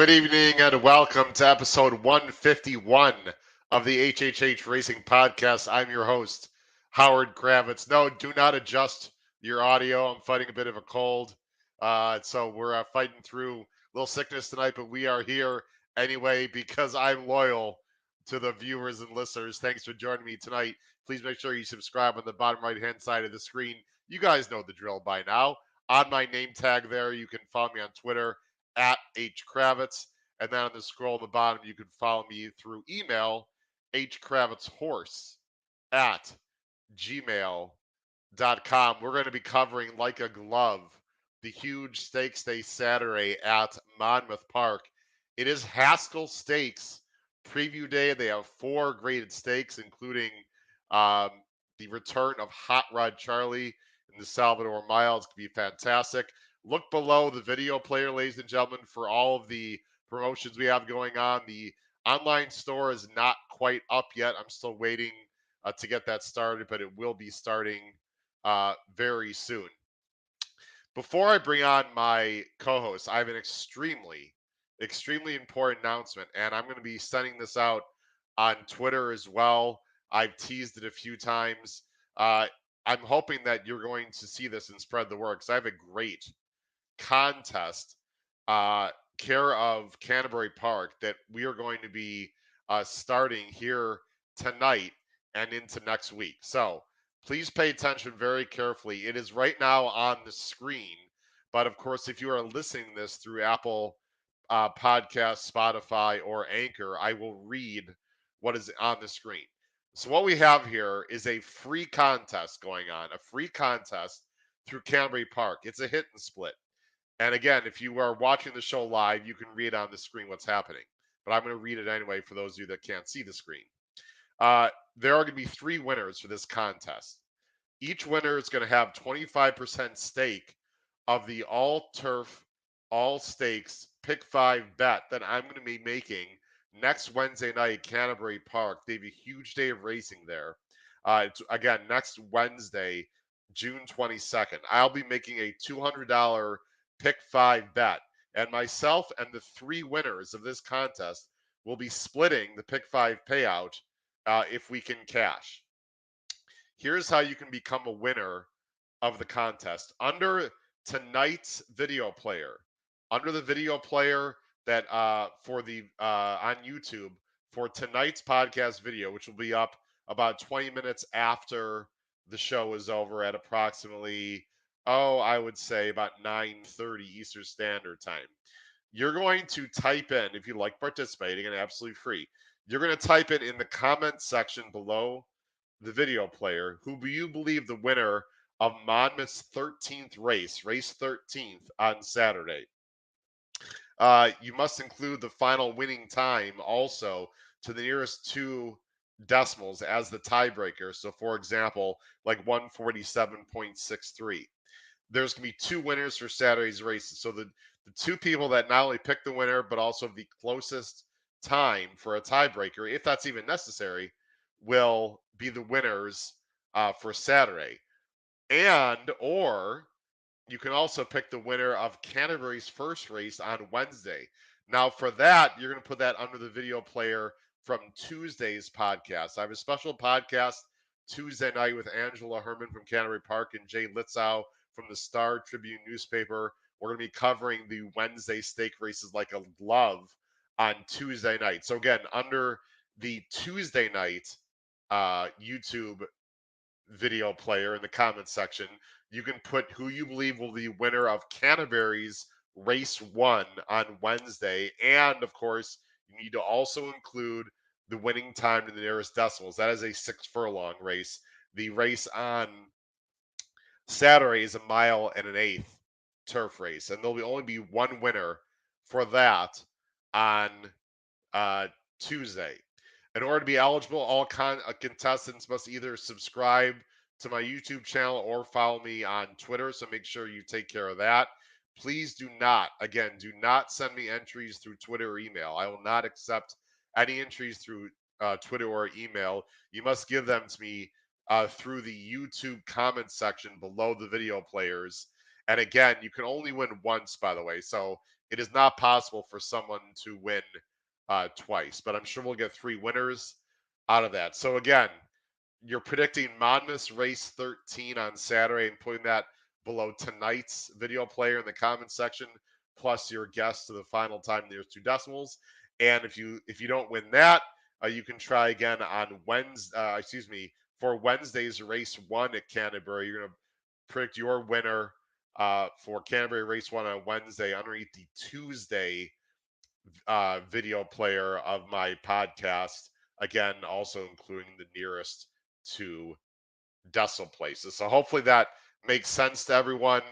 Good evening and welcome to episode 151 of the HHH Racing Podcast. I'm your host, Howard Kravitz. No, do not adjust your audio. I'm fighting a bit of a cold. So we're fighting through a little sickness tonight, but we are here anyway because I'm loyal to the viewers and listeners. Thanks for joining me tonight. Please make sure you subscribe on the bottom right-hand side of the screen. You guys know the drill by now. On my name tag there, you can follow me on Twitter at HKravitz. And then on the scroll at the bottom, you can follow me through email, hkravitzhorse at gmail.com. We're going to be covering like a glove the huge stakes day Saturday at Monmouth Park. It is Haskell Stakes preview day. They have 4 graded stakes, including um, the return of Hot Rod Charlie in the Salvator Mile. It's going to be fantastic. Look below the video player, ladies and gentlemen, for all of the promotions we have going on. The online store is not quite up yet. I'm still waiting to get that started, but it will be starting very soon. Before I bring on my co-host, I have an extremely important announcement, and I'm going to be sending this out on Twitter as well. I've teased it a few times. I'm hoping that you're going to see this and spread the word, because I have a great contest care of Canterbury Park that we are going to be starting here tonight and into next week. So please pay attention very carefully. It is right now on the screen, but of course, if you are listening this through Apple Podcast, Spotify, or Anchor, I will read what is on the screen. So what we have here is a free contest going on, a free contest through Canterbury Park. It's a hit and split. And again, if you are watching the show live, you can read on the screen what's happening. But I'm going to read it anyway for those of you that can't see the screen. There are going to be 3 winners for this contest. Each winner is going to have 25% stake of the all turf, all stakes pick 5 bet that I'm going to be making next Wednesday night at Canterbury Park. They have a huge day of racing there. It's again next Wednesday, June 22nd. I'll be making a $200 pick 5 bet, and myself and the 3 winners of this contest will be splitting the pick 5 payout if we can cash. Here's how you can become a winner of the contest. Under tonight's video player, under the video player that for the on YouTube for tonight's podcast video, which will be up about 20 minutes after the show is over at approximately, I would say about 9:30 Eastern Standard Time. You're going to type in, if you like participating, and absolutely free, you're going to type it in the comment section below the video player, who you believe the winner of Monmouth's 13th race, race 13th on Saturday. You must include the final winning time also to the nearest 2 decimals as the tiebreaker. So, for example, like 147.63. There's going to be 2 winners for Saturday's races. So the 2 people that not only pick the winner, but also the closest time for a tiebreaker, if that's even necessary, will be the winners for Saturday. And, or you can also pick the winner of Canterbury's first race on Wednesday. Now, for that, you're going to put that under the video player from Tuesday's podcast. I have a special podcast Tuesday night with Angela Herman from Canterbury Park and Jay Litzow from the Star Tribune newspaper. We're going to be covering the Wednesday stake races like a glove on Tuesday night. So again, under the Tuesday night YouTube video player in the comments section, you can put who you believe will be winner of Canterbury's race 1 on Wednesday. And of course, you need to also include the winning time to the nearest decimals. That is a 6 furlong race. The race on Saturday is a 1.125 mile turf race, and there'll only be 1 winner for that on Tuesday. In order to be eligible, all contestants must either subscribe to my YouTube channel or follow me on Twitter, so make sure you take care of that. Please do not send me entries through Twitter or email. I will not accept any entries through Twitter or email. You must give them to me through the YouTube comment section below the video players. And again, you can only win once, by the way. So it is not possible for someone to win twice. But I'm sure we'll get 3 winners out of that. So again, you're predicting Monmouth's race 13 on Saturday and putting that below tonight's video player in the comments section, plus your guess to the final time nearest 2 decimals. And if you don't win that, you can try again on Wednesday. For Wednesday's race 1 at Canterbury. You're going to predict your winner for Canterbury race 1 on Wednesday underneath the Tuesday video player of my podcast. Again, also including the nearest 2 decimal places. So hopefully that makes sense to everyone.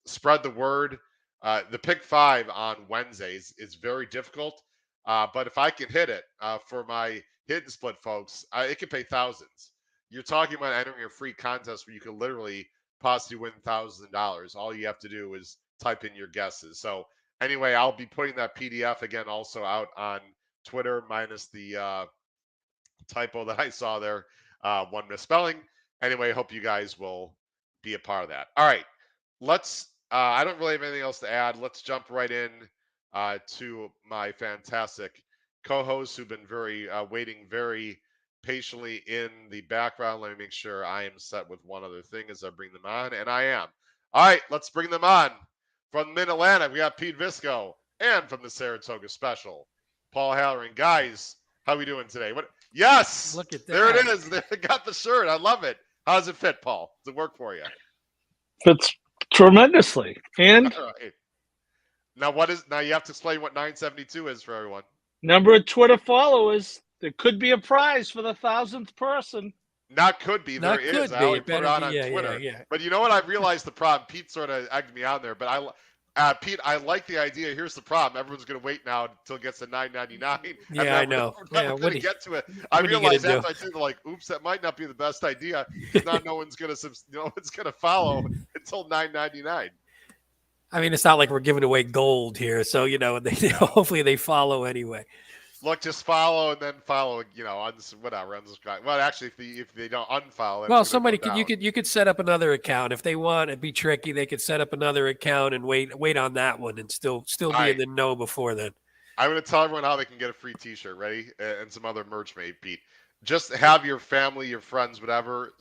Spread the word. The pick 5 on Wednesdays is very difficult, but if I can hit it for my hit and split folks, it can pay thousands. You're talking about entering a free contest where you can literally possibly win $1,000. All you have to do is type in your guesses. So anyway, I'll be putting that PDF again also out on Twitter, minus the typo that I saw there, one misspelling. Anyway, hope you guys will be a part of that. All right, let's. I don't really have anything else to add. Let's jump right in to my fantastic co-hosts who've been waiting very patiently in the background. Let me make sure I am set with one other thing as I bring them on, and I am. All right, let's bring them on. From Mid-Atlantic, we got Pete Visco, and from the Saratoga Special, Paul Halloran. Guys, how we doing today? What? Yes, look at that. There it is. There, got the shirt. I love it. How does it fit, Paul? Does it work for you? Fits tremendously. And All right. Now you have to explain what 972 is for everyone. number of Twitter followers. There could be a prize for the 1,000th person. Not could be. Not There could is. be. I always It put it better on be. Twitter. Yeah. But you know what? I've realized the problem. Pete sort of egged me on there. But Pete, I like the idea. Here's the problem. Everyone's going to wait now until it gets to $9.99. Yeah, I know. We're never going to get to it. I realized after I did, like, oops, that might not be the best idea. Because now no one's going to follow until $9.99. I mean, it's not like we're giving away gold here, so hopefully they follow anyway. Look, just follow and then follow. Unsubscribe. Well, actually, if they don't unfollow, well, somebody you could set up another account if they want. It'd be tricky. They could set up another account and wait on that one and still be in the know before then. I'm going to tell everyone how they can get a free T-shirt. Ready? And some other merch, mate. Pete. Just have your family, your friends, whatever,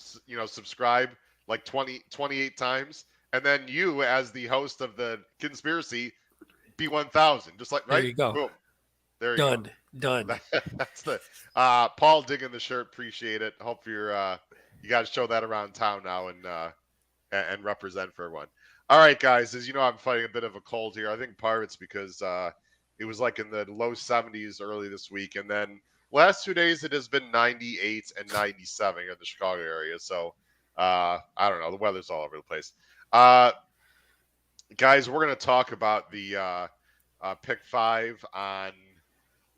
subscribe like 28 times, and then you, as the host of the conspiracy, be 1,000. Just like right. There you go. Boom. There you go. Done. That's the Paul digging the shirt. Appreciate it. Hope you guys show that around town now and represent for everyone. All right, guys. As you know, I'm fighting a bit of a cold here. I think part of it's because it was like in the low 70s early this week, and then last 2 days it has been 98 and 97 in the Chicago area. So I don't know. The weather's all over the place. Guys, we're going to talk about the pick 5 on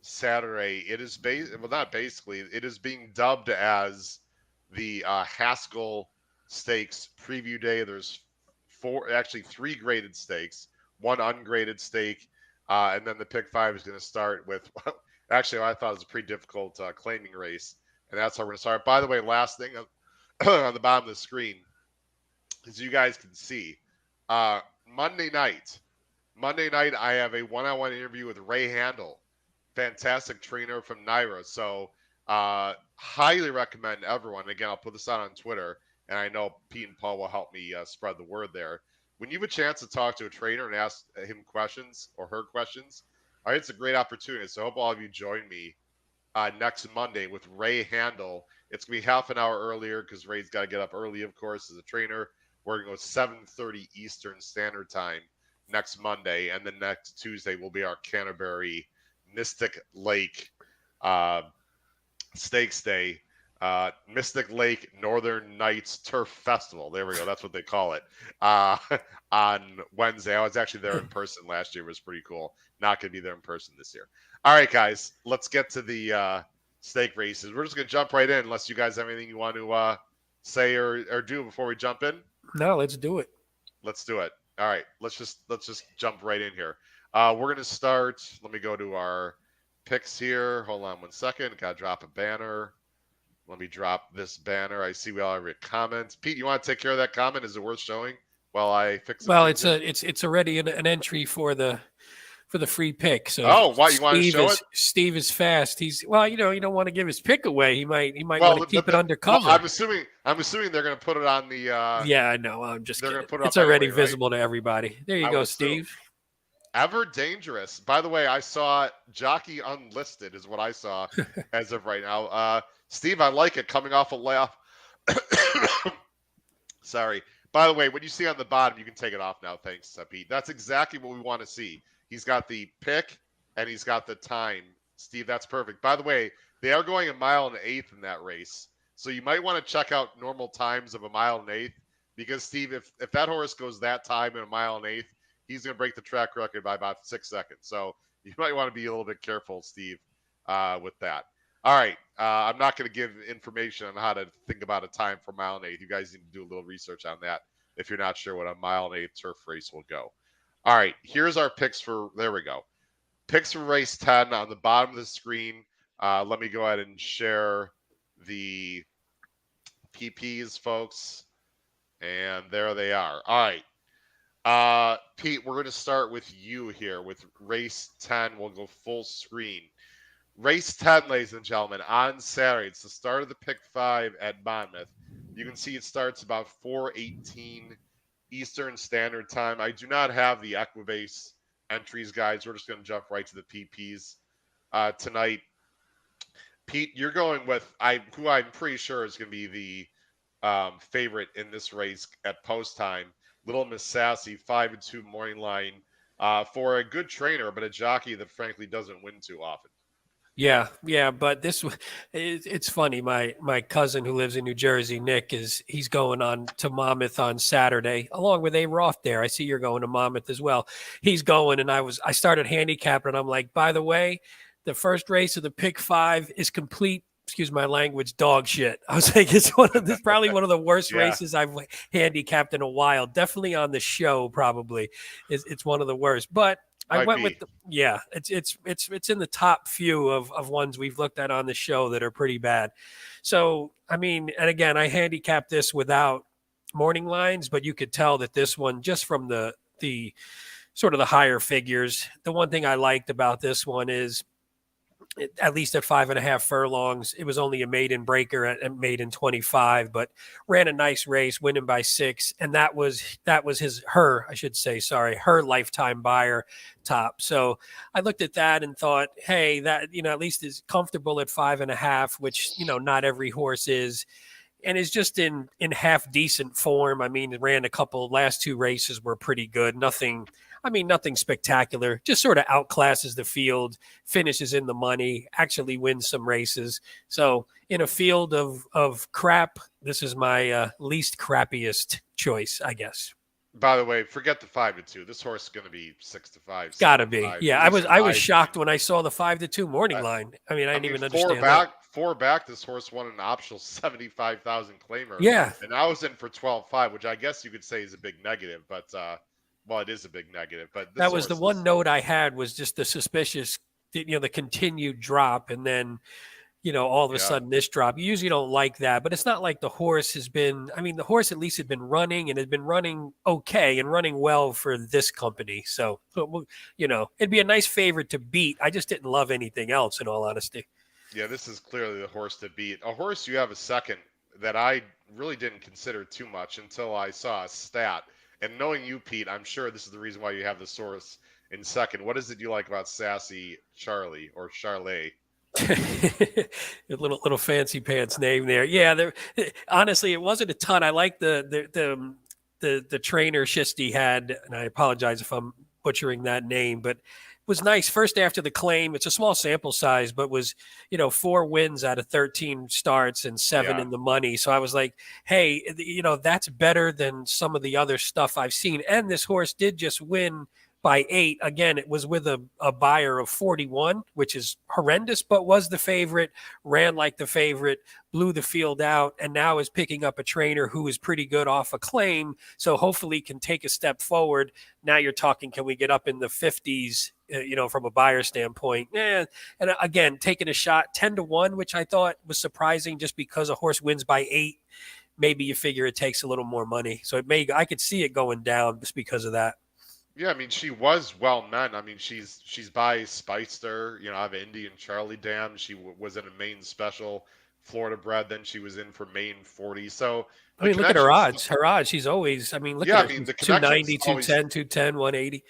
Saturday. It is it is being dubbed as the Haskell Stakes preview day. There's 3 graded stakes, 1 ungraded stake, and then the pick 5 is going to start with actually I thought it was a pretty difficult claiming race, and that's how we're going to start. By the way, last thing on the bottom of the screen, as you guys can see, Monday night I have a one-on-one interview with Ray Handel, fantastic trainer from Naira. So highly recommend everyone. Again, I'll put this out on Twitter, and I know Pete and Paul will help me spread the word there. When you have a chance to talk to a trainer and ask him questions or her questions, it's a great opportunity. So I hope all of you join me next Monday with Ray Handel. It's going to be half an hour earlier because Ray's got to get up early, of course, as a trainer. We're going to go 7:30 Eastern Standard Time next Monday, and then next Tuesday will be our Canterbury Mystic Lake Stakes Day, Mystic Lake Northern Nights Turf Festival. There we go. That's what they call it. On Wednesday. I was actually there in person last year. It was pretty cool. Not going to be there in person this year. All right, guys. Let's get to the stake races. We're just going to jump right in unless you guys have anything you want to say or do before we jump in. No, let's do it. Let's do it. All right. Let's just jump right in here. We're going to start. Let me go to our picks here. Hold on 1 second. Got to drop a banner. Let me drop this banner. I see we all have a comment. Pete, you want to take care of that comment? Is it worth showing? while I fix some Well, things in? it's already an entry for the free pick. So Oh, what, you want to show it? Steve is fast. He's well, you don't want to give his pick away. He might want Well, to keep it well, undercover. I'm assuming they're going to put it on the. Yeah, I know. I'm just They're going kidding. to put it It's up already anyway, right? visible to everybody. There you I go, would assume. Steve. Ever dangerous. By the way, I saw jockey unlisted is what I saw as of right now. Steve, I like it coming off a layoff. Sorry. By the way, what you see on the bottom, you can take it off now. Thanks, Pete. That's exactly what we want to see. He's got the pick and he's got the time. Steve, that's perfect. By the way, they are going a mile and an eighth in that race. So you might want to check out normal times of a mile and an eighth because, Steve, if that horse goes that time in a mile and an eighth, he's going to break the track record by about 6 seconds. So you might want to be a little bit careful, Steve, with that. All right. I'm not going to give information on how to think about a time for mile and eighth. You guys need to do a little research on that if you're not sure what a mile and eighth turf race will go. All right. Here's our picks for, there we go. Picks for race 10 on the bottom of the screen. Let me go ahead and share the PPs, folks. And there they are. All right. Pete, we're going to start with you here with race 10. We'll go full screen. Race 10, ladies and gentlemen, on Saturday. It's the start of the pick 5 at Monmouth. You can see it starts about 4:18 Eastern Standard Time. I do not have the Equibase entries, guys. We're just going to jump right to the PPs tonight. Pete, you're going with who I'm pretty sure is going to be the favorite in this race at post time. Little Miss Sassy, 5-2 morning line for a good trainer, but a jockey that frankly doesn't win too often. Yeah, but it's funny. My cousin who lives in New Jersey, Nick, he's going on to Monmouth on Saturday, along with A. Roth there. I see you're going to Monmouth as well. He's going, and I started handicapping, and I'm like, by the way, the first race of the pick 5 is complete, excuse my language, dog shit. I was like, it's probably one of the worst races I've handicapped in a while. Definitely on the show, probably. It's one of the worst. But I went with it's in the top few of ones we've looked at on the show that are pretty bad. So, I mean, and again, I handicapped this without morning lines, but you could tell that this one, just from the sort of the higher figures, the one thing I liked about this one is, at least at 5.5 furlongs, it was only a maiden breaker at maiden 25, but ran a nice race, winning by 6, and that was her lifetime buyer top. So I looked at that and thought, hey, that at least is comfortable at 5.5, which not every horse is. And is just in half decent form. I mean, it ran last 2 races were pretty good. Nothing spectacular. Just sort of outclasses the field, finishes in the money, actually wins some races. So in a field of crap, this is my least crappiest choice, I guess. By the way, forget the 5-2. This horse is going to be 6-5. Gotta be. Yeah, I was shocked when I saw the 5-2 morning line. I didn't even understand that. Four back, this horse won an optional 75,000 claimer. Yeah. And I was in for 12.5, which I guess you could say is a big negative, but well, it is a big negative. But that was the one note I had, was just the suspicious, the continued drop, and then all of a sudden this drop. You usually don't like that, but it's not like the horse has been, the horse at least had been running, and had been running okay and running well for this company. So, it'd be a nice favorite to beat. I just didn't love anything else, in all honesty. Yeah, this is clearly the horse to beat. A horse you have a second that I really didn't consider too much until I saw a stat. And knowing you, Pete, I'm sure this is the reason why you have the source in second. What is it you like about Sassy Charlie or Charlet? little fancy pants name there. Yeah, honestly, it wasn't a ton. I like the trainer Shisty had, and I apologize if I'm butchering that name, but was nice. First after the claim, it's a small sample size, but was 4 wins out of 13 starts and 7 in the money. So I was like, hey, that's better than some of the other stuff I've seen. And this horse did just win by 8. Again, it was with a buyer of 41, which is horrendous, but was the favorite, ran like the favorite, blew the field out, and now is picking up a trainer who is pretty good off a claim. So hopefully can take a step forward. Now you're talking, can we get up in the 50s, from a buyer standpoint? And again, taking a shot 10-1, which I thought was surprising, just because a horse wins by 8. maybe you figure it takes a little more money. So I could see it going down just because of that. Yeah, I mean, she was well meant. I mean, she's by Spicester, you know, I have Indian Charlie Dam. She was in a Maine special, Florida bred. Then she was in for Maine 40. So I the mean, look at her connections, odds. Her odds, she's always, I mean, look yeah, at I her. mean, She's 290, 210, 210, 180.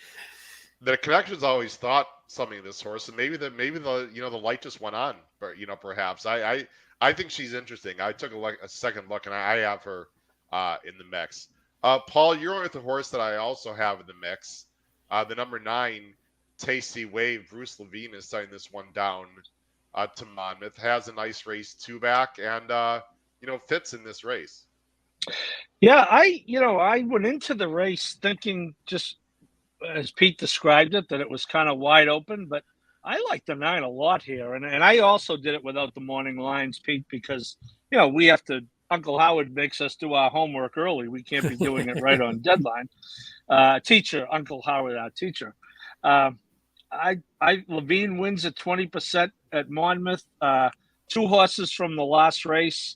the connections always thought something of this horse, and maybe the you know the light just went on, but you know perhaps I think she's interesting. I took a second look, and I have her in the mix. Paul, you're with the horse that I also have in the mix. The number 9, Tasty Wave. Bruce Levine is setting this one down to Monmouth. Has a nice race two back, and you know fits in this race. Yeah, I went into the race thinking, just as Pete described it, that it was kind of wide open, but I like the 9 a lot here. And I also did it without the morning lines, Pete, because, we have to, Uncle Howard makes us do our homework early. We can't be doing it right on deadline. Uncle Howard, our teacher. Levine wins at 20% at Monmouth. 2 horses from the last race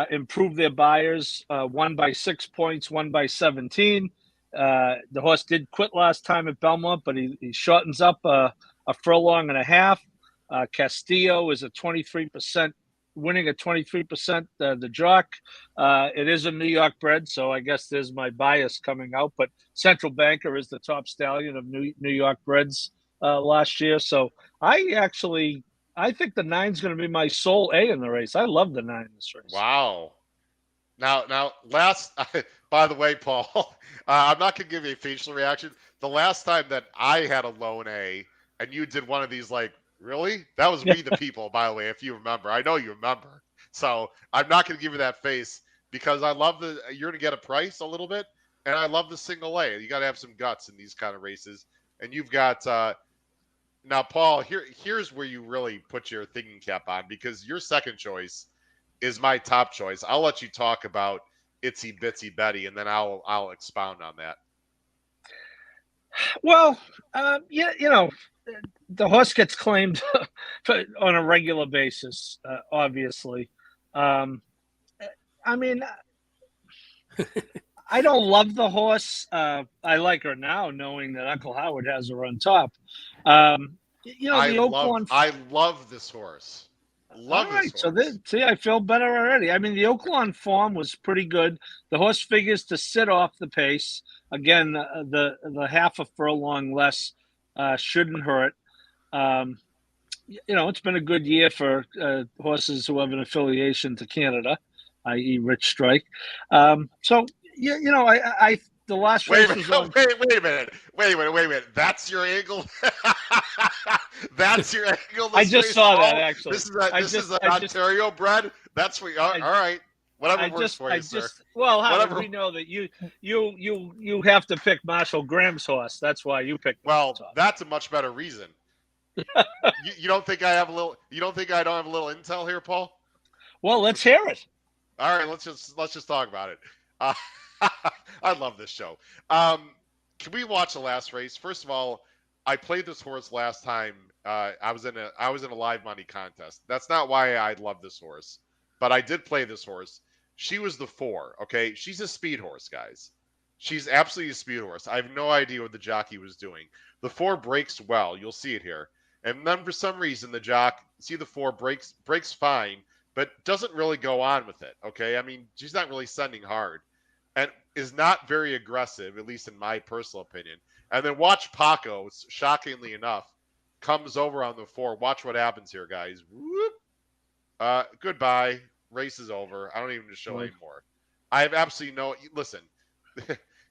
improved their buyers. One by 6 points, one by 17. The horse did quit last time at Belmont, but he shortens up a furlong and a half. Castillo is a 23%, winning at 23%. The jock, it is a New York bred, so I guess there's my bias coming out. But Central Banker is the top stallion of New York breds last year. So I think the 9's going to be my sole A in the race. I love the 9 in this race. Wow. Now, last. By the way, Paul, I'm not gonna give you a facial reaction. The last time that I had a lone A, and you did one of these, like, really? That was We the People, by the way, if you remember. I know you remember. So I'm not gonna give you that face because I love you're gonna get a price a little bit, and I love the single A. You got to have some guts in these kind of races, and you've got. Now, Paul, here's where you really put your thinking cap on because your second choice is my top choice. I'll let you talk about Itsy Bitsy Betty, and then I'll expound on that. Well, the horse gets claimed on a regular basis, obviously. I mean, I don't love the horse. I like her now, knowing that Uncle Howard has her on top. I love this horse. Love All right, this horse. see, I feel better already. I mean, the Oaklawn form was pretty good. The horse figures to sit off the pace. Again, the half a furlong less shouldn't hurt. It's been a good year for horses who have an affiliation to Canada, i.e., Rich Strike. I the last race was on. Wait a minute. That's your angle. That's your angle. I just saw that actually. This is an Ontario bred. That's what. All right. Whatever works for you, sir. Well, Howard, we know that you have to pick Marshall Graham's horse. That's why you picked. Well, that's a much better reason. you don't think I have a little? You don't think I don't have a little intel here, Paul? Well, let's hear it. All right, let's just talk about it. I love this show. Can we watch the last race? First of all, I played this horse last time. I was in a live money contest. That's not why I love this horse, but I did play this horse. She was the 4. Okay, she's a speed horse, guys. She's absolutely a speed horse. I have no idea what the jockey was doing. The 4 breaks well. You'll see it here. And then for some reason, the the 4 breaks fine, but doesn't really go on with it. Okay, I mean, she's not really sending hard, and is not very aggressive, at least in my personal opinion. And then watch Paco, shockingly enough, comes over on the 4. Watch what happens here, guys. Whoop. Goodbye. Race is over. I don't even show anymore. I have absolutely no. Listen,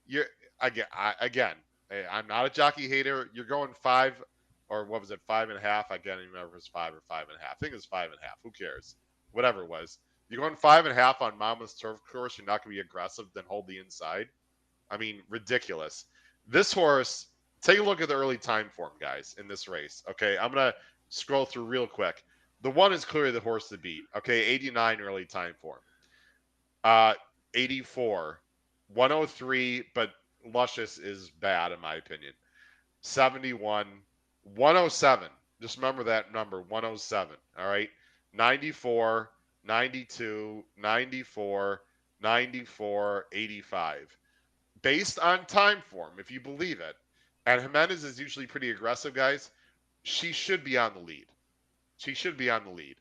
you're again. I'm not a jockey hater. You're going 5, or what was it, 5.5? I can't even remember if it was 5 or 5.5. I think it was 5.5. Who cares? Whatever it was. You're going 5.5 on Monmouth's turf course. You're not going to be aggressive, then hold the inside. I mean, ridiculous. This horse. Take a look at the early time form, guys, in this race. Okay, I'm gonna scroll through real quick. The 1 is clearly the horse to beat. Okay, 89 early time form. 84, 103, but Luscious is bad in my opinion. 71, 107. Just remember that number, 107. All right, 94, 92, 94, 94.85. Based on time form, if you believe it, and Jimenez is usually pretty aggressive, guys, she should be on the lead. She should be on the lead.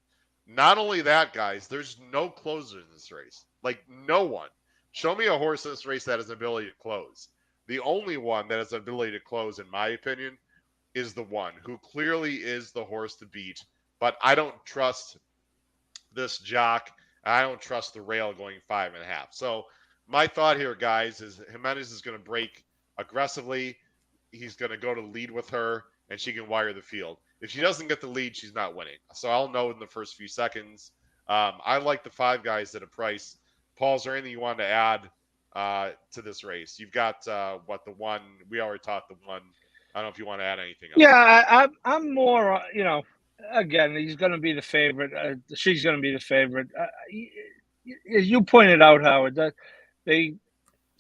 Not only that, guys, there's no closer in this race. Like, no one. Show me a horse in this race that has the ability to close. The only one that has the ability to close, in my opinion, is the one who clearly is the horse to beat. But I don't trust this jock. I don't trust the rail going 5.5. So my thought here, guys, is Jimenez is going to break aggressively. He's going to go to lead with her, and she can wire the field. If she doesn't get the lead, she's not winning. So I'll know in the first few seconds. I like the 5 guys at a price. Paul, is there anything you want to add to this race? You've got the one we already talked the one. I don't know if you want to add anything else. Yeah, I'm more, again, he's going to be the favorite. She's going to be the favorite. As you pointed out, Howard, they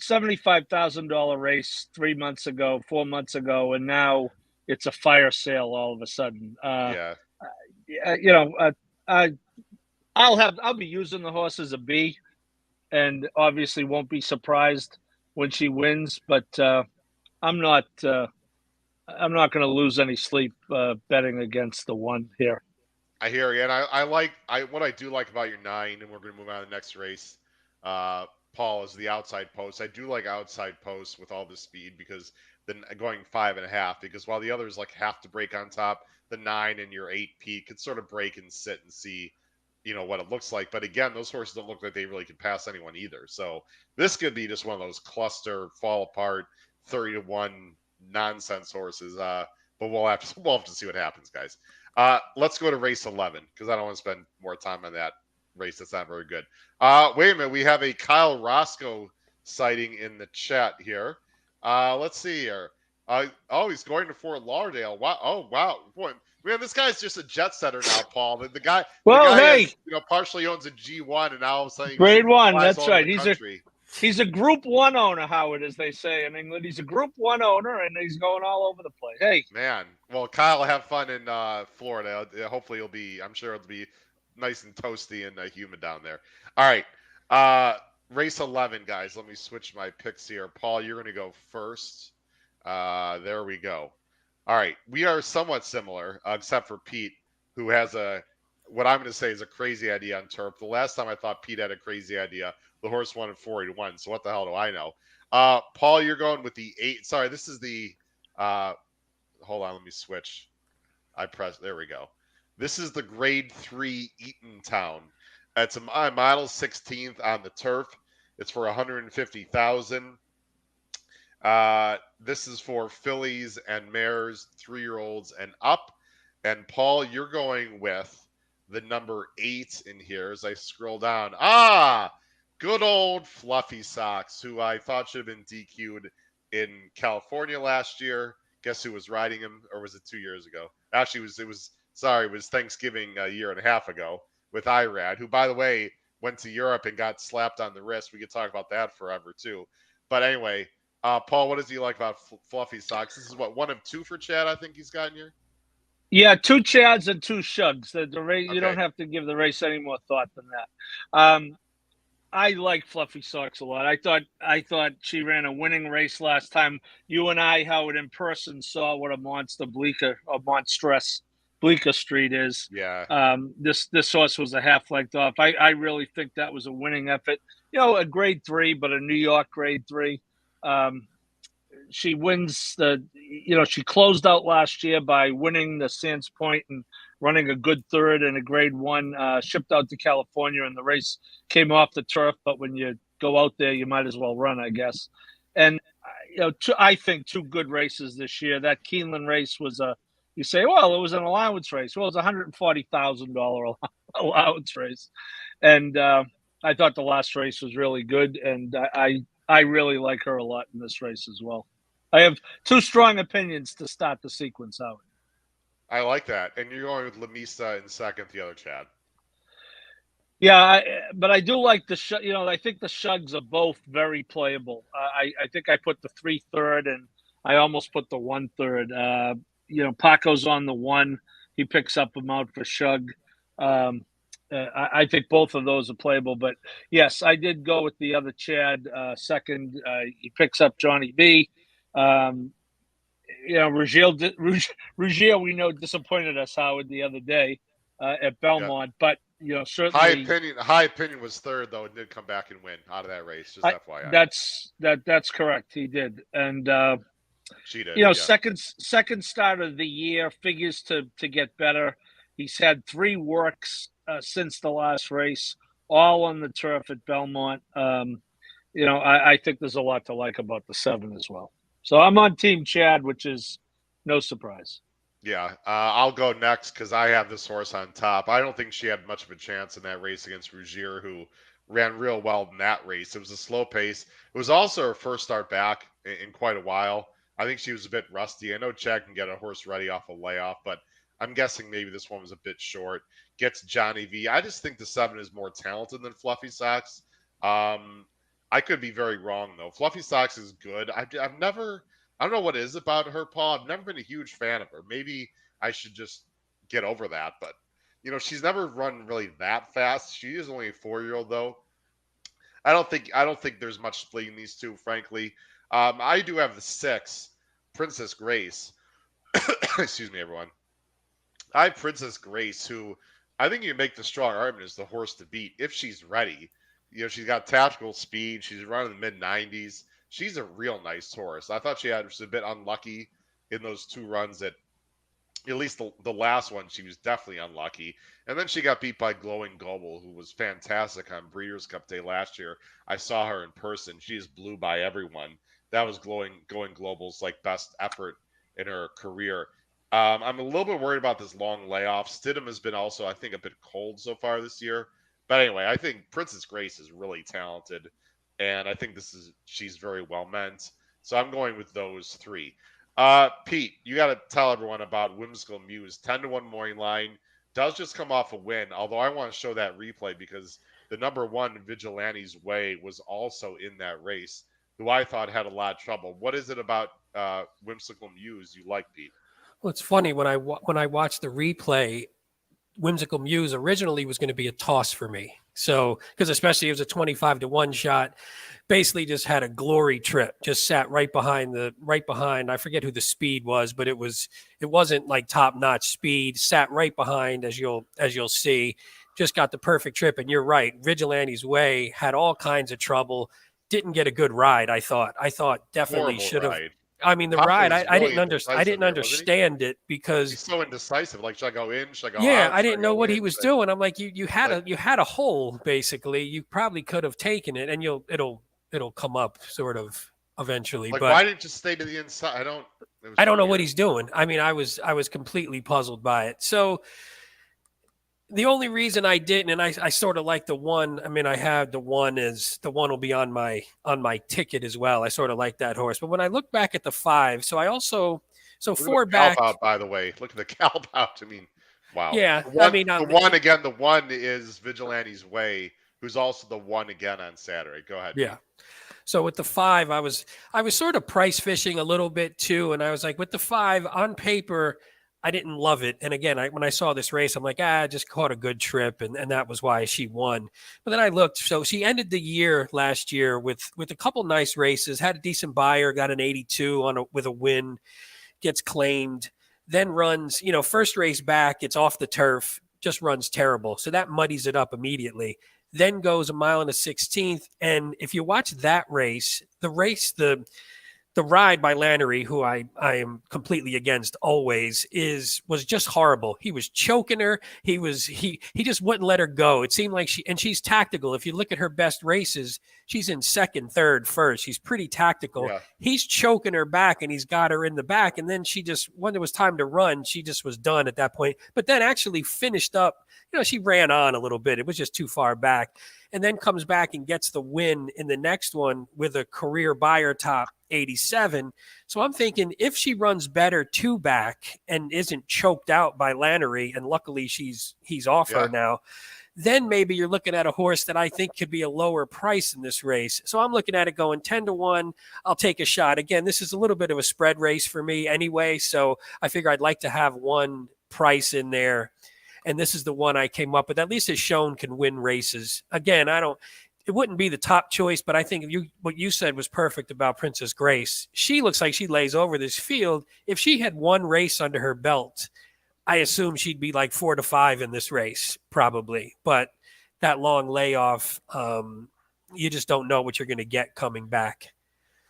$75,000 race 3 months ago, 4 months ago, and now it's a fire sale all of a sudden. Yeah. I'll be using the horse as a B, and obviously won't be surprised when she wins. But I'm not going to lose any sleep betting against the one here. I hear you, and I like what I do like about your 9, and we're going to move on to the next race. Paul is the outside post. I do like outside posts with all the speed because then going 5.5. Because while the others like have to break on top, the 9 and your 8 peak could sort of break and sit and see, what it looks like. But again, those horses don't look like they really could pass anyone either. So this could be just one of those cluster fall apart 30-1 nonsense horses. But we'll have to see what happens, guys. Let's go to race 11 because I don't want to spend more time on that race. That's not very good. Wait a minute. We have a Kyle Roscoe sighting in the chat here. Let's see here. He's going to Fort Lauderdale. Wow. Oh, wow. Boy, man, this guy's just a jet setter now, Paul. The guy, hey, has, partially owns a G1, and now all of a sudden grade 1. That's right. He's a Group 1 owner, Howard, as they say in England. He's a Group 1 owner, and he's going all over the place. Hey, man. Well, Kyle, have fun in Florida. Hopefully, I'm sure it'll be nice and toasty and humid down there. All right. Race 11, guys. Let me switch my picks here. Paul, you're going to go first. There we go. All right. We are somewhat similar, except for Pete, who has what I'm going to say is a crazy idea on turf. The last time I thought Pete had a crazy idea, the horse won at 4-1. So what the hell do I know? Paul, you're going with the 8. Sorry, this is the hold on, let me switch. There we go. This is the grade 3 Eatontown. It's a model 16th on the turf. It's for 150,000. This is for fillies and mares, 3-year-olds and up. And Paul, you're going with the number 8 in here as I scroll down. Good old Fluffy Socks, who I thought should have been DQ'd in California last year. Guess who was riding him, or was it 2 years ago? Actually, it was Thanksgiving a year and a half ago with Irad, who, by the way, went to Europe and got slapped on the wrist. We could talk about that forever, too. But anyway, Paul, what does he like about Fluffy Socks? This is what, 1 of 2 for Chad, I think he's gotten here? Yeah, 2 Chads and 2 Shugs. The race, okay. You don't have to give the race any more thought than that. I like Fluffy Socks a lot. I thought she ran a winning race last time. You and I, Howard, in person saw what a monstrous Bleecker Street is. Yeah. This horse was a half length off. I really think that was a winning effort. A grade 3, but a New York grade 3. She wins she closed out last year by winning the Sands Point and running a good third in a grade 1, shipped out to California, and the race came off the turf. But when you go out there, you might as well run, I guess. And, I think 2 good races this year. That Keeneland race was you say, well, it was an allowance race. Well, it was a $140,000 allowance race. And I thought the last race was really good. And I really like her a lot in this race as well. I have 2 strong opinions to start the sequence out. I like that. And you're going with Lamisa in second, the other Chad. Yeah, but I do like I think the Shugs are both very playable. I think I put the 3 third, and I almost put the 1 third. Paco's on the 1. He picks up him out for Shug. I think both of those are playable. But yes, I did go with the other Chad second. He picks up Johnny B. Rugier, we know, disappointed us, Howard, the other day at Yeah. Belmont. But certainly, High opinion was third though, and did come back and win out of that race. Just FYI. that's correct. He did, and She did. Yeah. second start of the year figures to get better. He's had 3 works since the last race, all on the turf at Belmont. I think there's a lot to like about the 7 as well. So I'm on Team Chad, which is no surprise. Yeah, I'll go next because I have this horse on top. I don't think she had much of a chance in that race against Rugier, who ran real well in that race. It was a slow pace. It was also her first start back in quite a while. I think she was a bit rusty. I know Chad can get a horse ready off a layoff, but I'm guessing maybe this one was a bit short. Gets Johnny V. I just think the 7 is more talented than Fluffy Socks. I could be very wrong though. Fluffy Socks is good. I've never. I don't know what it is about her, Paul. I've never been a huge fan of her. Maybe I should just get over that. But she's never run really that fast. She is only a 4-year-old though. I don't think there's much splitting these two, frankly. I do have the 6, Princess Grace. Excuse me, everyone. I have Princess Grace, who I think you make the strong argument is the horse to beat if she's ready. She's got tactical speed. She's running the mid 90s. She's a real nice horse. I thought she was a bit unlucky in those 2 runs at least the last one, she was definitely unlucky. And then she got beat by Glowing Global, who was fantastic on Breeders' Cup Day last year. I saw her in person. She is blew by everyone. That was Going Global's best effort in her career. I'm a little bit worried about this long layoff. Stidham has been also, I think, a bit cold so far this year. But anyway, I think Princess Grace is really talented. And I think she's very well meant. So I'm going with those 3. Pete, you got to tell everyone about Whimsical Muse. 10-1 morning line. Does just come off a win, although I want to show that replay because the number 1 Vigilante's Way was also in that race, who I thought had a lot of trouble. What is it about Whimsical Muse you like, Pete? Well, it's funny when I watched the replay. Whimsical Muse originally was going to be a toss for me. So, because especially it was a 25-1 shot, basically just had a glory trip, just sat right behind. I forget who the speed was, but it wasn't like top notch speed, sat right behind as you'll see, just got the perfect trip. And you're right. Vigilante's Way had all kinds of trouble. Didn't get a good ride. I thought definitely should have. I mean, the ride, I didn't understand it because he's so indecisive. Should I go in? Should I go out? I didn't know what he was doing. I'm like, you had a hole basically. You probably could have taken it, and it'll come up sort of eventually. But why didn't you stay to the inside? I don't know what he's doing. I mean, I was completely puzzled by it. So the only reason I didn't, and I sort of like the 1. I mean, I have the 1 will be on my ticket as well. I sort of like that horse. But when I look back at the 5, so I also look 4 back. Out, by the way, look at the calp out. I mean, wow. Yeah, the 1 is Vigilante's Way, who's also the 1 again on Saturday. Go ahead. Yeah. So with the 5, I was sort of price fishing a little bit too, and I was like, with the 5 on paper, I didn't love it. And again, when I saw this race, I'm like, I just caught a good trip. And that was why she won. But then I looked. So she ended the year last year with a couple nice races, had a decent buyer, got an 82 with a win, gets claimed, then runs, first race back, it's off the turf, just runs terrible. So that muddies it up immediately. Then goes a mile and a 16th. And if you watch that race, the ride by Lannery, who I am completely against always, was just horrible. He was choking her. He just wouldn't let her go. It seemed like she's tactical. If you look at her best races, she's in second, third, first. She's pretty tactical. Yeah. He's choking her back and he's got her in the back. And then when it was time to run, she just was done at that point. But then actually finished up, she ran on a little bit. It was just too far back. And then comes back and gets the win in the next one with a career buyer top 87. So I'm thinking if she runs better 2 back and isn't choked out by Lannery, and luckily he's off her now, then maybe you're looking at a horse that I think could be a lower price in this race. So I'm looking at it going 10-1. I'll take a shot. Again, this is a little bit of a spread race for me anyway. So I figure I'd like to have one price in there. and this is the one I came up with. At least it's shown can win races. Again, it wouldn't be the top choice, but I think what you said was perfect about Princess Grace. She looks like she lays over this field. If she had one race under her belt, I assume she'd be like 4 to 5 in this race, probably. But that long layoff, you just don't know what you're going to get coming back.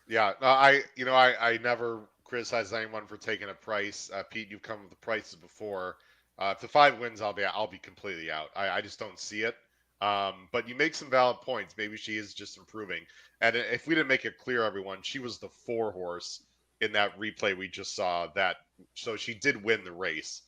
Yeah, no, I never criticize anyone for taking a price. Pete, you've come with the prices before. If the 5 wins, I'll be completely out. I just don't see it. But you make some valid points. Maybe she is just improving. And if we didn't make it clear, everyone, she was the 4 horse in that replay we just saw. So she did win the race.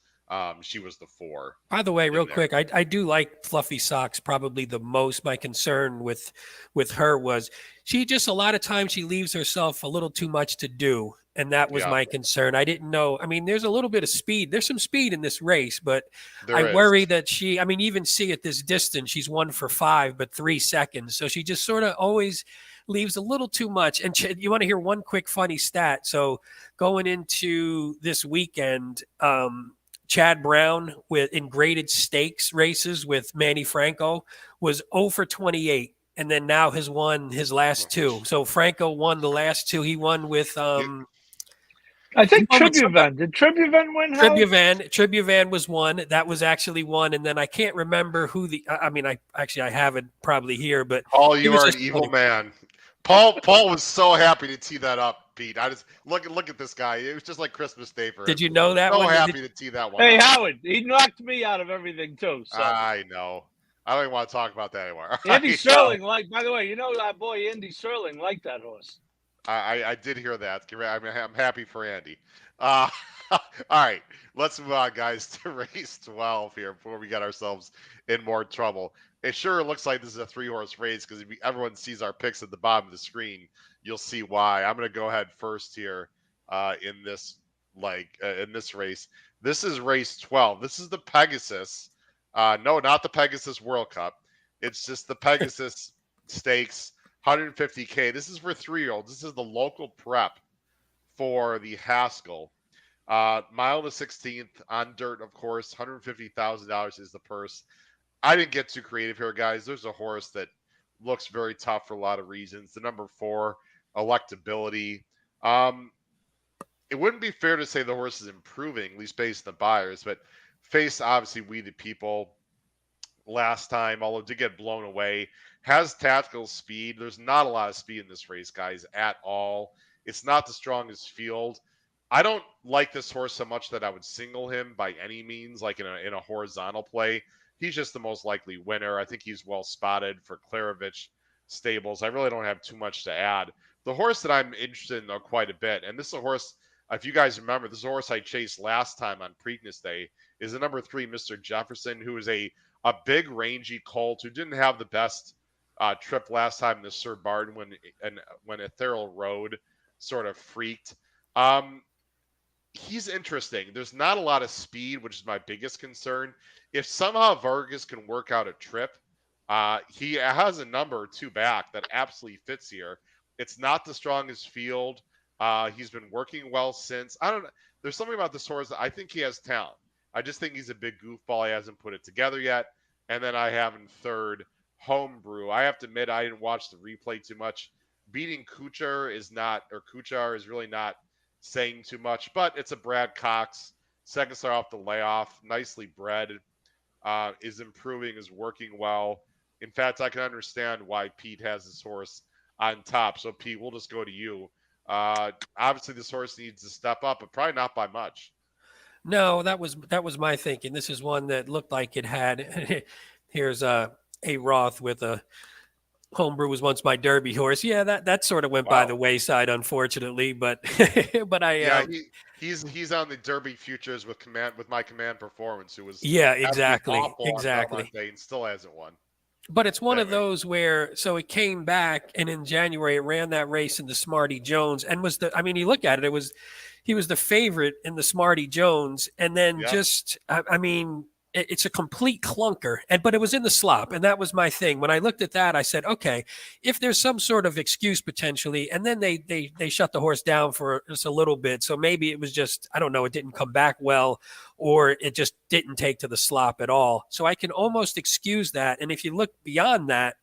She was the 4. By the way, real there. quick, I do like Fluffy Socks probably the most. My concern with her was she just a lot of times she leaves herself a little too much to do. And that was Yeah. my concern. I didn't know. I mean, there's a little bit of speed. There's some speed in this race, but I There is. worry that even see at this distance, she's 1 for 5, but 3 seconds. So she just sort of always leaves a little too much. And you want to hear one quick funny stat. So going into this weekend, Chad Brown in graded stakes races with Manny Franco was 0 for 28. And then now has won his last 2. So Franco won the last 2. He won with I think Tribuvan. Did Tribuvan win? Tribuvan was one. That was actually one. And then I can't remember who I have it probably here, but Paul, you are an evil man. Paul was so happy to tee that up, Pete. I just look at this guy. It was just like Christmas Day for him. Did you know that so one? Happy to tee that one. Hey, up. Howard, he knocked me out of everything too. So. I know. I don't even want to talk about that anymore. Andy Sterling, by the way, you know that boy Andy Sterling liked that horse. I did hear that. I'm happy for Andy. All right, let's move on, guys, to race 12 here before we get ourselves in more trouble. It sure looks like this is a 3-horse race because if everyone sees our picks at the bottom of the screen, you'll see why. I'm going to go ahead first here in this race. This is race 12. This is the Pegasus. No, not the Pegasus World Cup. It's just the Pegasus Stakes, 150K. This is for 3-year-olds. This is the local prep for the Haskell. Mile the 16th on dirt, of course. $150,000 is the purse. I didn't get too creative here, guys. There's a horse that looks very tough for a lot of reasons. The number 4, electability. It wouldn't be fair to say the horse is improving, at least based on the buyers, but faced obviously We the People last time, although did get blown away. Has tactical speed. There's not a lot of speed in this race, guys, at all. It's not the strongest field. I don't like this horse so much that I would single him by any means, like in a horizontal play. He's just the most likely winner. I think he's well spotted for Klarovich stables. I really don't have too much to add. The horse that I'm interested in, though, quite a bit, and this is a horse, if you guys remember, this is a horse I chased last time on Preakness Day, is the number 3, Mr. Jefferson, who is a big, rangy colt who didn't have the best trip last time in the Sir Barton when Ethereal Road sort of freaked. He's interesting. There's not a lot of speed, which is my biggest concern. If somehow Vargas can work out a trip, he has a number 2 back that absolutely fits here. It's not the strongest field. He's been working well since. I don't know. There's something about this horse that I think he has talent. I just think he's a big goofball. He hasn't put it together yet. And then I have in third, Homebrew. I have to admit, I didn't watch the replay too much. Beating Kuchar is really not saying too much, but it's a Brad Cox. Second star off the layoff. Nicely bred. Is improving, is working well. In fact, I can understand why Pete has this horse on top. So, Pete, we'll just go to you. Obviously, this horse needs to step up, but probably not by much. No, that was my thinking. This is one that looked like it had. Here's a Roth with a Homebrew was once my Derby horse. Yeah, that sort of went by the wayside, unfortunately. But he's on the Derby futures with my Command Performance, who was exactly Day and still hasn't won. But it's one of those where it came back, and in January it ran that race in the Smarty Jones, and you look at it, he was the favorite in the Smarty Jones, and then it's a complete clunker, but it was in the slop, and that was my thing. When I looked at that, I said, okay, if there's some sort of excuse potentially, and then they shut the horse down for just a little bit, so maybe it was just, I don't know, it didn't come back well, or it just didn't take to the slop at all. So I can almost excuse that. And if you look beyond that,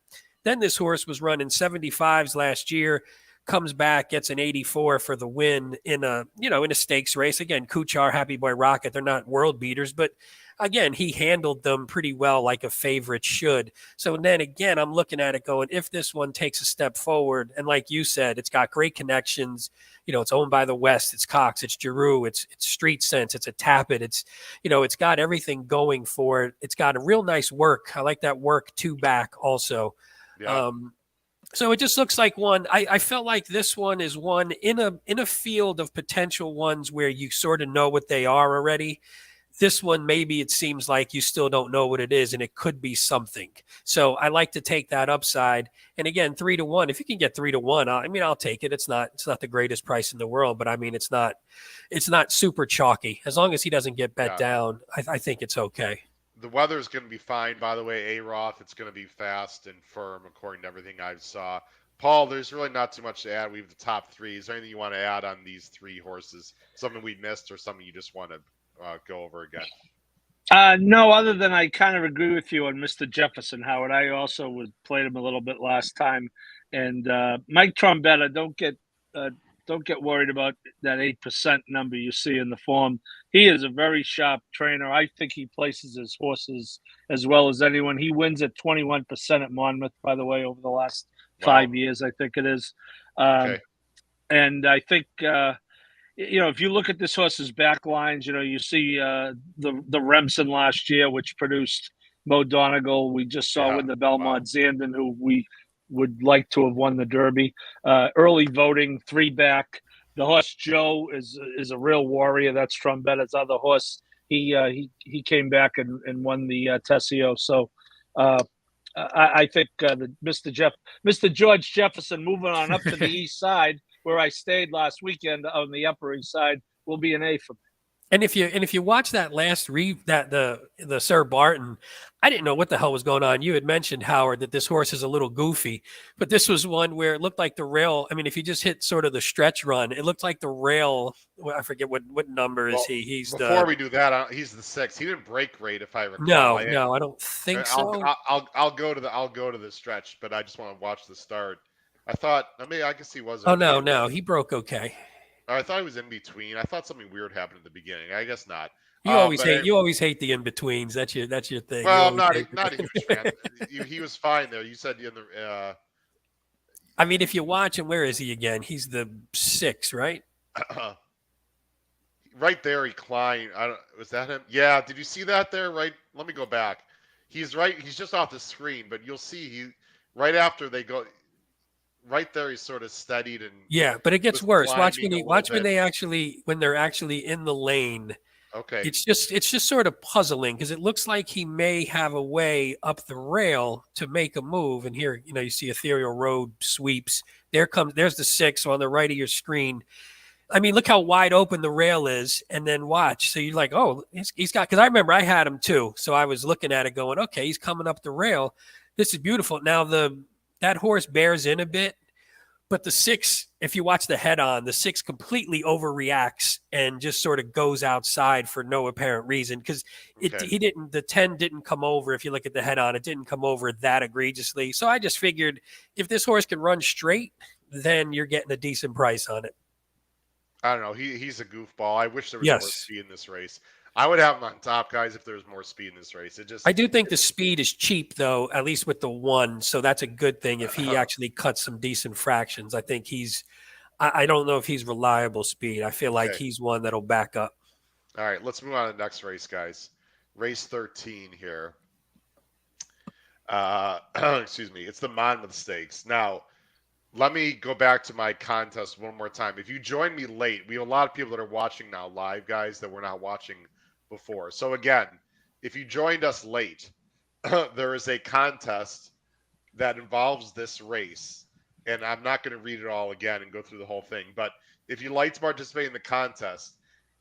then this horse was running 75s last year, comes back, gets an 84 for the win in a stakes race. Again, Kuchar, Happy Boy Rocket, they're not world beaters, but again, he handled them pretty well, like a favorite should. So then again, I'm looking at it going, if this one takes a step forward, and like you said, it's got great connections. It's owned by the West. It's Cox. It's Giroux. It's Street Sense. It's a Tappet. It's got everything going for it. It's got a real nice work. I like that work two back also. Yeah. So it just looks like one. I felt like this one is one in a field of potential ones where you sort of know what they are already. This one, maybe it seems like you still don't know what it is, and it could be something. So I like to take that upside. And again, 3-1. If you can get 3-1, I'll take it. It's not the greatest price in the world, but it's not super chalky. As long as he doesn't get bet down, I think it's okay. The weather is going to be fine, by the way, A-Roth. It's going to be fast and firm, according to everything I saw. Paul, there's really not too much to add. We have the top three. Is there anything you want to add on these three horses? Something we missed or something you just want to go over again? No, other than I kind of agree with you on Mr. Jefferson, Howard. I also played him a little bit last time. And Mike Trombetta, don't get worried about that 8% number you see in the form. He is a very sharp trainer. I think he places his horses as well as anyone. He wins at 21% at Monmouth, by the way, over the last 5 years, I think it is. Okay. And I think, if you look at this horse's back lines, you see the Remsen last year, which produced Mo Donegal. We just saw with the Belmont Zandon, who we would like to have won the Derby. Early voting, 3-back. The horse Joe is a real warrior. That's Trombetta's other horse. He came back and won the Tessio. So I think that Mr. George Jefferson, moving on up to the east side, where I stayed last weekend on the Upper East Side, will be an A for me. And if you watch that last the Sir Barton, I didn't know what the hell was going on. You had mentioned, Howard, that this horse is a little goofy, but this was one where it looked like the rail. I mean, if you just hit sort of the stretch run, it looked like the rail. Well, I forget what number is he. He's before we do that. He's the 6th. He didn't break great, if I recall. No, I don't think so. I'll go to the stretch, but I just want to watch the start. I thought, I guess he was. Oh no, he broke okay. I thought he was in between. I thought something weird happened at the beginning. I guess not. You always hate the in betweens. That's your thing. Well, I'm not a huge fan. He was fine there. You said in the. I mean, if you watch him, where is he again? He's the 6, right? Right there, he climbed. Was that him? Yeah. Did you see that there? Right. Let me go back. He's right. He's just off the screen, but you'll see right after they go. Right there, he's sort of steadied and but it gets worse. Watch when they're actually in the lane. Okay, it's just sort of puzzling because it looks like he may have a way up the rail to make a move. And here, you see Ethereal Road sweeps. There's the 6 on the right of your screen. I mean, look how wide open the rail is, and then watch. So you're like, oh, he's got. Because I remember I had him too, so I was looking at it, going, okay, he's coming up the rail. This is beautiful. Now that horse bears in a bit, but the 6, if you watch the head on, the 6 completely overreacts and just sort of goes outside for no apparent reason because the 10 didn't come over. If you look at the head on, it didn't come over that egregiously. So I just figured if this horse can run straight, then you're getting a decent price on it. I don't know. He's a goofball. I wish there was more speed in this race. I would have him on top, guys, if there was more speed in this race. I do think the speed is cheap, though, at least with the 1. So that's a good thing if he actually cuts some decent fractions. I think I don't know if he's reliable speed. I feel like he's one that'll back up. All right, let's move on to the next race, guys. Race 13 here. Excuse me. It's the Monmouth Stakes. Now, let me go back to my contest one more time. If you join me late, we have a lot of people that are watching now live, guys, that were not watching before. So again, if you joined us late, there is a contest that involves this race. And I'm not going to read it all again and go through the whole thing. But if you'd like to participate in the contest,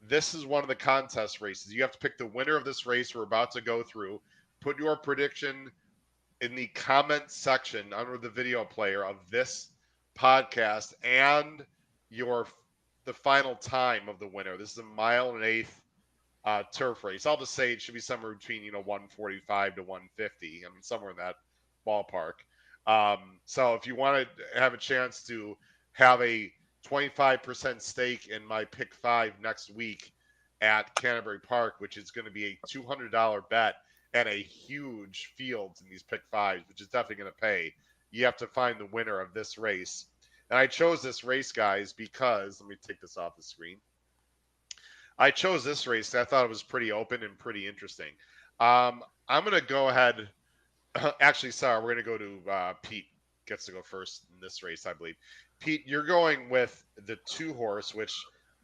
this is one of the contest races. You have to pick the winner of this race we're about to go through. Put your prediction in the comment section under the video player of this podcast and your the final time of the winner. This is a mile and an eighth turf race. I'll just say it should be somewhere between 145 to 150. I mean, somewhere in that ballpark. So if you want to have a chance to have a 25% stake in my pick five next week at Canterbury Park, which is going to be a $200 bet and a huge field in these pick fives, which is definitely going to pay. You have to find the winner of this race. And I chose this race, guys, because let me take this off the screen. I chose this race. I thought it was pretty open and pretty interesting. I'm going to go ahead. Actually, sorry, we're going to go to Pete. Gets to go first in this race, I believe. Pete, you're going with the 2-horse, which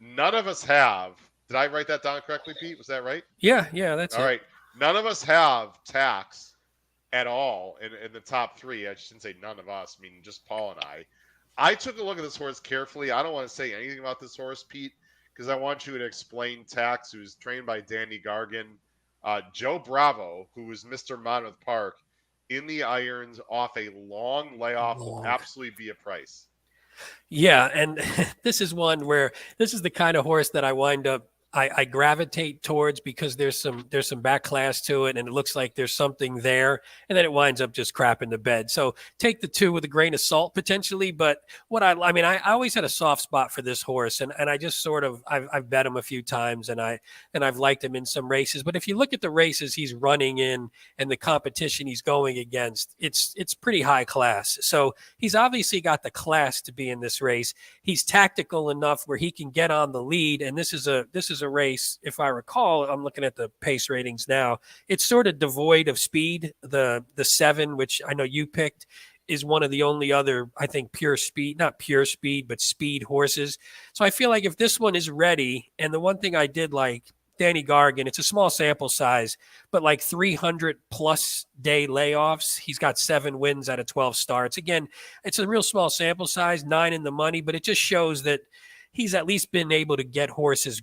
none of us have. Did I write that down correctly, Pete? Was that right? Yeah, that's all right. None of us have tax at all in the top three. I shouldn't say none of us. I mean, just Paul and I. I took a look at this horse carefully. I don't want to say anything about this horse, Pete, because I want you to explain Tax, who's trained by Danny Gargan. Joe Bravo, who was Mr. Monmouth Park, in the irons off a long layoff will absolutely be a price. Yeah, and this is one where this is the kind of horse that I wind up I gravitate towards because there's some back class to it, and it looks like there's something there, and then it winds up just crap in the bed. So take the 2 with a grain of salt potentially, but what I mean, I always had a soft spot for this horse, and I just sort of I've bet him a few times, and I've liked him in some races. But if you look at the races he's running in and the competition he's going against, it's pretty high class. So he's obviously got the class to be in this race. He's tactical enough where he can get on the lead, and this is a race, if I recall, I'm looking at the pace ratings now, it's sort of devoid of speed. The 7, which I know you picked, is one of the only other, I think, not pure speed, but speed horses. So I feel like if this one is ready, and the one thing I did like, Danny Gargan, it's a small sample size, but like 300 plus day layoffs. He's got 7 wins out of 12 starts. Again, it's a real small sample size, 9 in the money, but it just shows that he's at least been able to get horses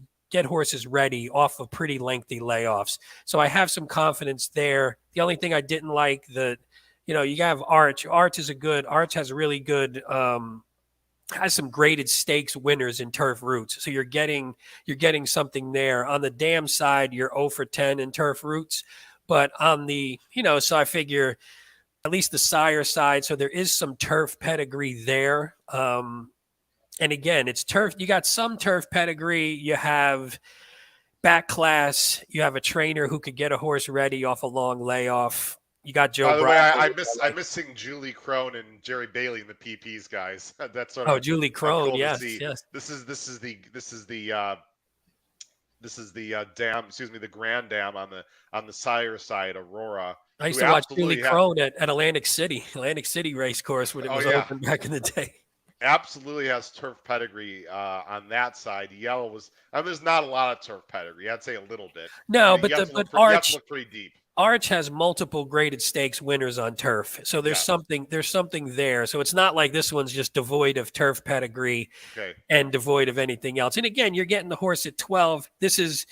ready off of pretty lengthy layoffs. So I have some confidence there. The only thing I didn't like you have Arch. Arch has really good, has some graded stakes winners in turf routes. So you're getting something there. On the dam side, you're 0 for 10 in turf routes. But on the, so I figure at least the sire side, so there is some turf pedigree there. And again, it's turf. You got some turf pedigree. You have back class. You have a trainer who could get a horse ready off a long layoff. You got Joe. By the way, I'm missing Julie Crone and Jerry Bailey in the PPs, guys. That's sort of Julie Crone. Cool yes. This is the dam. Excuse me, the Grand Dam on the sire side, Aurora. I used to watch Julie Crone at Atlantic City race course when it was open back in the day. Absolutely has turf pedigree on that side. Yellow was. There's not a lot of turf pedigree. I'd say a little bit. No, but Arch look pretty deep. Arch has multiple graded stakes winners on turf, so there's something there. So it's not like this one's just devoid of turf pedigree and devoid of anything else. And again, you're getting the horse at 12. This is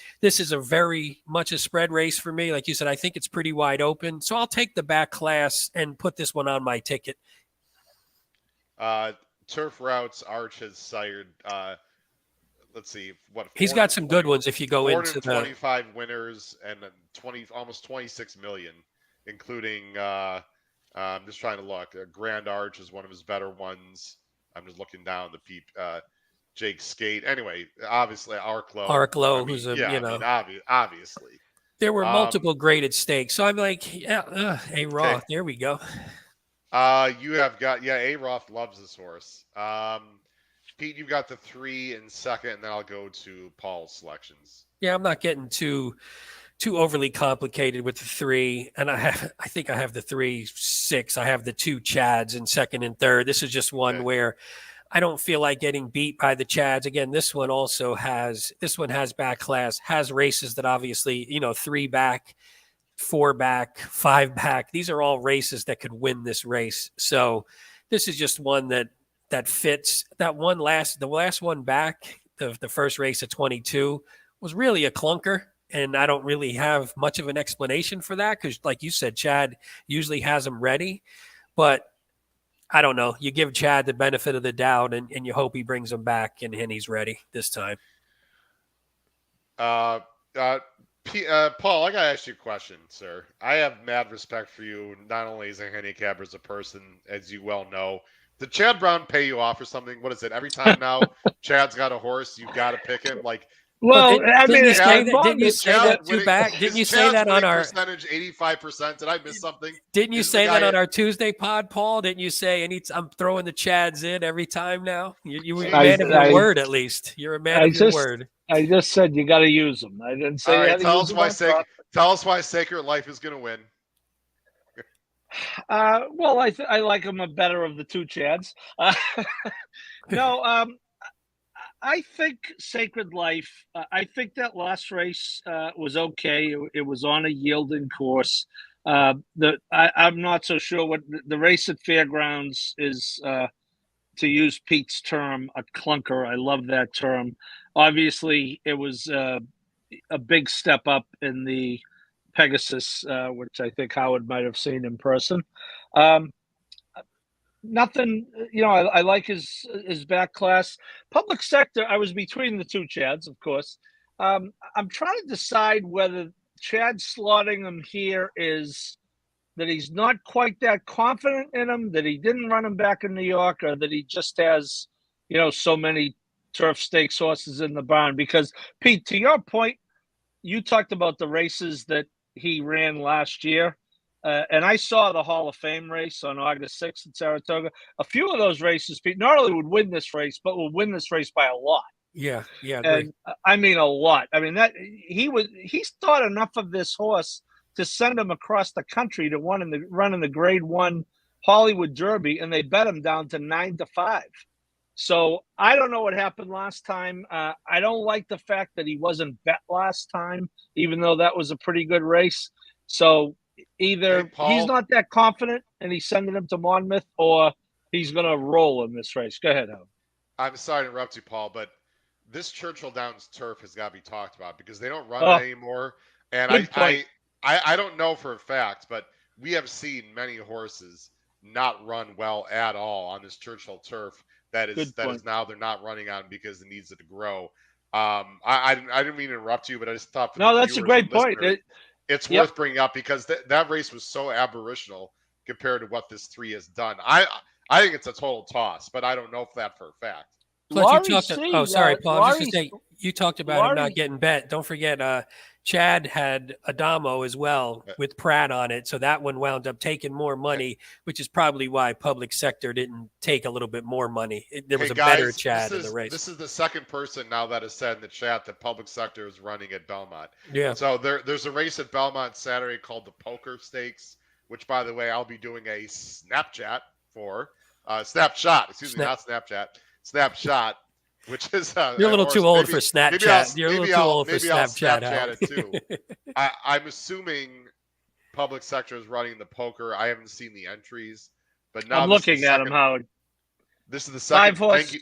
a very much a spread race for me. Like you said, I think it's pretty wide open. So I'll take the back class and put this one on my ticket. Turf routes, Arch has sired. Let's see he's got some good ones. If you go into 25 winners and almost 26 million, including. I'm just trying to look. Grand Arch is one of his better ones. I'm just looking down the Jake Skate. Anyway, obviously Arklow, who's obviously. There were multiple graded stakes, so I'm like, A Roth. There we go. You have got A Roth loves this horse. Pete, you've got the 3 in second, and then I'll go to Paul's selections. Yeah, I'm not getting too overly complicated with the 3, and I think I have the 3-6. I have the 2 Chads in second and third. This is just one where I don't feel like getting beat by the Chads. Again, this one has back class, has races that obviously 3 back, 4 back, 5 back. These are all races that could win this race. So this is just one that fits. The last one back, the first race at 22 was really a clunker. And I don't really have much of an explanation for that because, like you said, Chad usually has him ready. But I don't know. You give Chad the benefit of the doubt and you hope he brings him back and he's ready this time. Uh, uh, Paul, I gotta ask you a question, sir. I have mad respect for you, not only as a handicapper, as a person, as you well know. Did Chad Brown pay you off or something? What is it? Every time now Chad's got a horse, you got to pick him. Like, Well, Well, I didn't mean, you say Chad, that? Didn't you Monmouth, is say Chad that too winning? back? Didn't Is you say Chad's that on winning our? percentage 85%? Did I miss something? Didn't you Isn't the say that guy? on our Tuesday pod, Paul? Didn't you say I'm throwing the Chads in every time now? You were a I, man of your Jeez. I, word, at least. You're a man I of your just, word. I just said you got to use them. I didn't say All you right, had to use them on top. tell us why Sacred Life is going to win. Well, I like him a better of the two Chads. No, I think Sacred Life. I think that last race was okay. It was on a yielding course. I'm not so sure what the race at Fairgrounds is. To use Pete's term, a clunker. I love that term. Obviously, it was a big step up in the Pegasus, which I think Howard might have seen in person. Um, Nothing, I like his back class. Public sector, I was between the two Chads, of course. I'm trying to decide whether Chad slotting him here is that he's not quite that confident in him, that he didn't run him back in New York, or that he just has, so many turf stakes horses in the barn. Because, Pete, to your point, you talked about the races that he ran last year. And I saw the Hall of Fame race on August 6th in Saratoga. A few of those races, Pete, not only would win this race, but will win this race by a lot. Yeah, agree. And I mean a lot. I mean that he's thought enough of this horse to send him across the country to run in the Grade 1 Hollywood Derby, and they bet him down to 9-5. So I don't know what happened last time. I don't like the fact that he wasn't bet last time, even though that was a pretty good race. So Hey, either he's Paul. not that confident and he's sending him to Monmouth, or he's going to roll in this race. Go ahead, Howard. I'm sorry to interrupt you, Paul, but this Churchill Downs turf has got to be talked about because they don't run Oh, it anymore. And good point. I don't know for a fact, but we have seen many horses not run well at all on this Churchill turf. Good That point. is now they're not running on because it needs it to grow. I didn't mean to interrupt you, but I just thought for the No, that's a viewers and great point. listeners, it's Yep. worth bringing up because that race was so aberrational compared to what this 3 has done. I think it's a total toss, but I don't know if that for a fact. Plus, you Laurie talked. C. Sorry, Paul. I was just Laurie, gonna say you talked about him not Laurie, getting bet. Don't forget, Chad had Adamo as well with Pratt on it, so that one wound up taking more money, which is probably why public sector didn't take a little bit more money. There was Hey a better guys, Chad in the race. this is the second person now that has said in the chat that public sector is running at Belmont. Yeah. So there's a race at Belmont Saturday called the Poker Stakes, which by the way I'll be doing a Snapchat for Snapshot. Excuse me, not Snapchat. Snapshot, which is You're a little horse. too old for Maybe I'll Snapchat. You're a little too old for maybe I'll Snapchat, Snapchat it too. Howard. I'm assuming public sector is running the poker. I haven't seen the entries, but now I'm looking at him, Howard. this is the second. 5 horse. Thank you.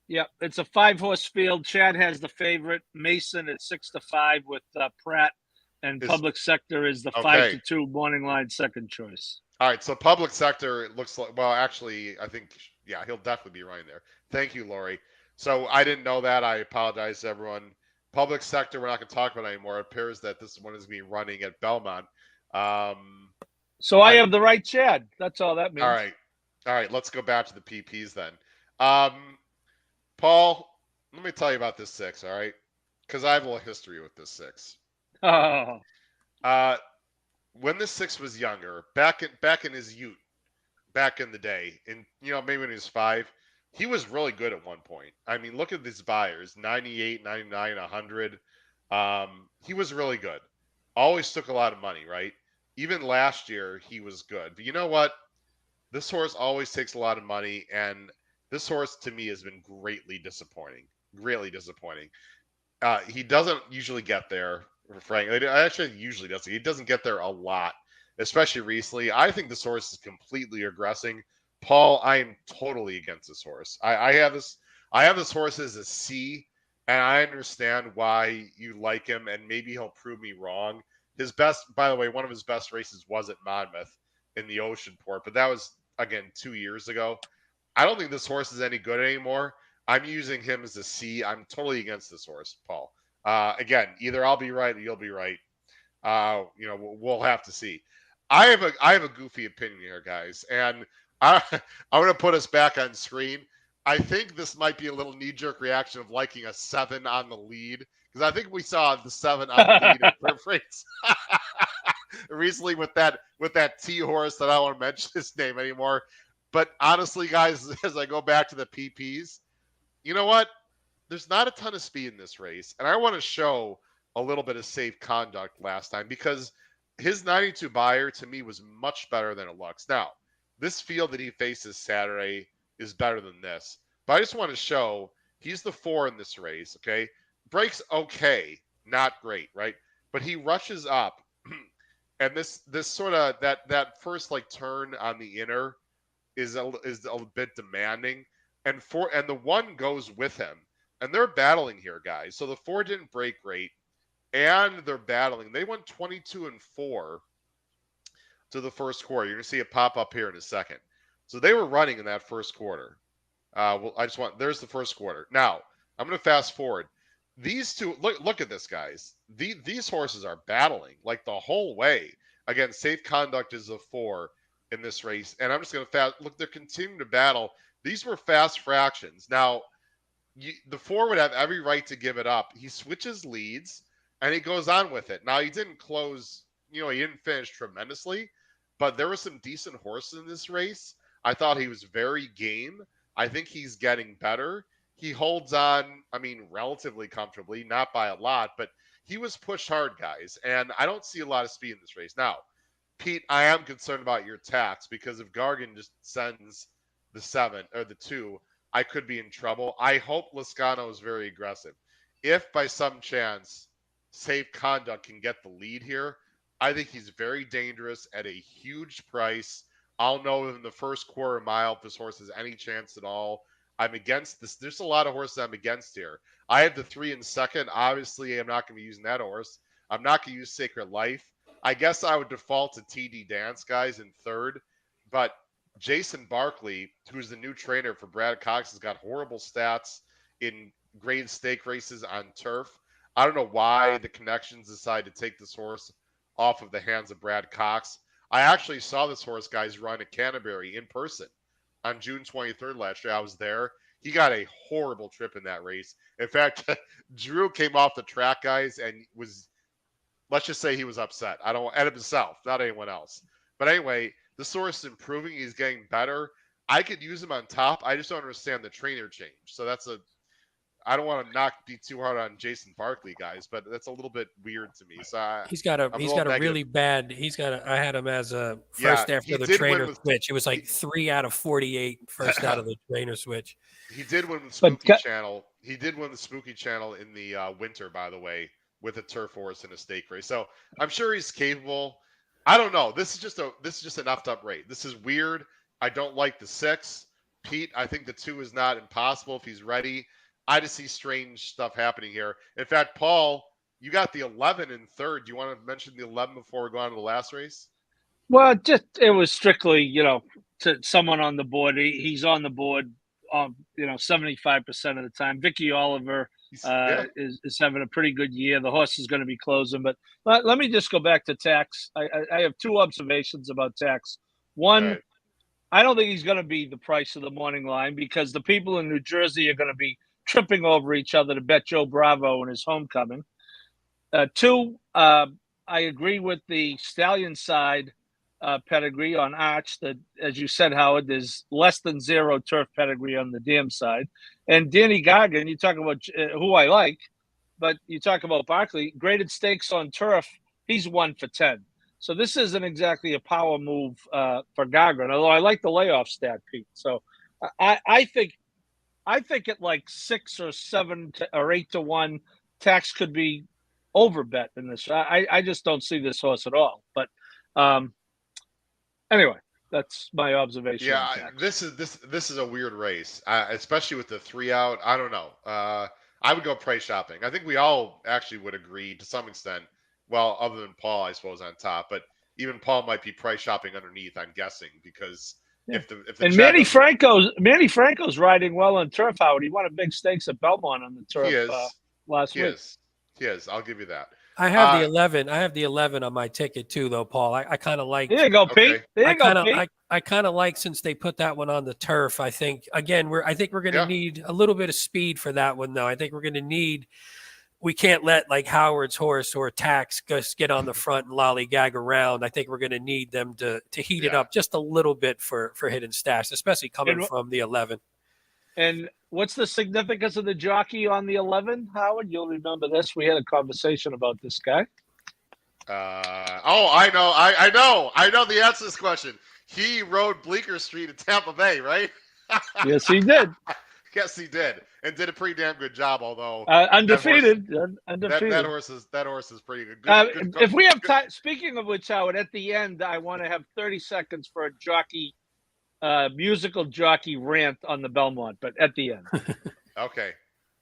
Yeah, it's a 5-horse field. Chad has the favorite. Mason at 6-5 with Pratt, and public sector is the 5-2 morning line second choice. All right, so public sector, it looks like, well, actually, I think, yeah, he'll definitely be running there. Thank you, Lori. So I didn't know that. I apologize to everyone. Public sector, we're not going to talk about it anymore. It appears that this one is going to be running at Belmont. So I have the right Chad. That's all that means. All right, let's go back to the PPs then. Paul, let me tell you about this 6, all right? Because I have a little history with this 6. Oh. When this 6 was younger, back in his youth, back in the day, and maybe when he was 5, he was really good at one point. I mean, look at these buyers: 98, 99, 100. He was really good. Always took a lot of money, right? Even last year, he was good. But you know what? This horse always takes a lot of money, and this horse to me has been greatly disappointing. Greatly disappointing. He doesn't usually get there. Frank, actually, usually doesn't. He doesn't get there a lot, especially recently. I think this horse is completely regressing. Paul, I am totally against this horse. I have this horse as a C, and I understand why you like him, and maybe he'll prove me wrong. His best, by the way, one of his best races was at Monmouth in the Ocean Port, but that was again 2 years ago. I don't think this horse is any good anymore. I'm using him as a C. I'm totally against this horse, Paul. Again, either I'll be right or you'll be right. We'll have to see. I have a goofy opinion here, guys, and I I'm gonna put us back on screen. I think this might be a little knee-jerk reaction of liking a 7 on the lead because I think we saw the 7 on the lead at Turf Race recently with that T horse that I don't want to mention his name anymore. But honestly, guys, as I go back to the PPs, you know what? There's not a ton of speed in this race, and I want to show a little bit of safe conduct last time because his 92 buyer to me was much better than it looks. Now, this field that he faces Saturday is better than this, but I just want to show he's the 4 in this race. Okay, breaks okay, not great, right? But he rushes up, and this sort of that first like turn on the inner is a bit demanding, and the 1 goes with him, and they're battling here, guys. So the 4 didn't break great, and they're battling. They went 22-4 to the first quarter. You're gonna see it pop up here in a second. So they were running in that first quarter. There's the first quarter. Now I'm gonna fast forward. These two, look at this, guys. These horses are battling like the whole way. Again, safe conduct is a 4 in this race, and I'm just gonna fast look. They're continuing to battle. These were fast fractions. Now the 4 would have every right to give it up. He switches leads and he goes on with it. Now he didn't close, he didn't finish tremendously, but there were some decent horses in this race. I thought he was very game. I think he's getting better. He holds on, I mean, relatively comfortably, not by a lot, but he was pushed hard, guys, and I don't see a lot of speed in this race. Now, Pete, I am concerned about your tax because if Gargan just sends the 7 or the 2, I could be in trouble. I hope Lascano is very aggressive. If by some chance Safe Conduct can get the lead here, I think he's very dangerous at a huge price. I'll know in the first quarter mile if this horse has any chance at all. I'm against this. There's a lot of horses I'm against here. I have the 3 in second. Obviously, I'm not going to be using that horse. I'm not going to use Sacred Life. I guess I would default to TD Dance, guys, in third. But Jason Barkley, who's the new trainer for Brad Cox, has got horrible stats in grade stake races on turf. I don't know why the connections decided to take this horse off of the hands of Brad Cox. I actually saw this horse, guys, run at Canterbury in person on June 23rd last year. I was there. He got a horrible trip in that race. In fact, Drew came off the track, guys, and let's just say he was upset. I don't at himself, not anyone else. But anyway, the source is improving. He's getting better. I could use him on top. I just don't understand the trainer change. So I don't want to be too hard on Jason Barkley, guys, but that's a little bit weird to me. So He's got a I'm a he's little got a negative. really bad. I had him as a Yeah, first after he the did win trainer with switch. It was he, like 3 out of 48 first out of the trainer switch. he did win the But Spooky Channel. He did win the Spooky Channel in the winter, by the way, with a turf horse in a stake race. So I'm sure he's capable. I don't know. This is just an effed up rate. This is weird. I don't like the 6. Pete, I think the 2 is not impossible if he's ready. I just see strange stuff happening here. In fact, Paul, you got the 11 in third. Do you want to mention the 11 before we go on to the last race? well, just it was strictly, to someone on the board. He's on the board, 75% of the time. Vicky Oliver Yeah. is having a pretty good year. The horse is going to be closing, but let me just go back to Tax. I have 2 observations about Tax. All One, right. I don't think he's going to be the price of the morning line because the people in New Jersey are going to be tripping over each other to bet Joe Bravo in his homecoming. 2, I agree with the Stallion side pedigree on Arch that, as you said, Howard, there's less than 0 turf pedigree on the dam side. And Danny Gargan, you talk about who I like, but you talk about Barkley, graded stakes on turf, he's 1 for 10. So this isn't exactly a power move for Gargan, although I like the layoff stat, Pete. So I think at like 6 or 7 or 8 to 1, Tax could be overbet in this. I just don't see this horse at all. But anyway, that's my observation Yeah, on Tax. this is a weird race, especially with the 3 out. I don't know. I would go price shopping. I think we all actually would agree to some extent. Well, other than Paul, I suppose, on top, but even Paul might be price shopping underneath. I'm guessing because Yeah. if the And Chad doesn't, Manny Franco's riding well on turf, Howard. He won a big stakes at Belmont on the he turf is, last he week. is, he is. I'll give you that. I have the Uh, 11. I have the 11 on my ticket too, though, Paul. I kind of like. There you go, Pete. okay, There you go, Pete. I kind of like since they put that one on the turf. I think again I think we're going to yeah, need a little bit of speed for that one, though. I think we're going to need. We can't let like Howard's horse or Tax just get on the front and lollygag around. I think we're going to need them to heat it yeah. up just a little bit for Hidden Stash, especially coming And, from the 11. and what's the significance of the jockey on the 11, Howard? You'll remember this. We had a conversation about this guy. Oh, I know. I know the answer to this question. He rode Bleecker Street at Tampa Bay, right? Yes, he did. Yes, he did, and did a pretty damn good job. Although Undefeated. that horse is pretty good. If we have time, speaking of which, Howard, at the end, I want to have 30 seconds for a jockey, musical jockey rant on the Belmont, but at the end. Okay,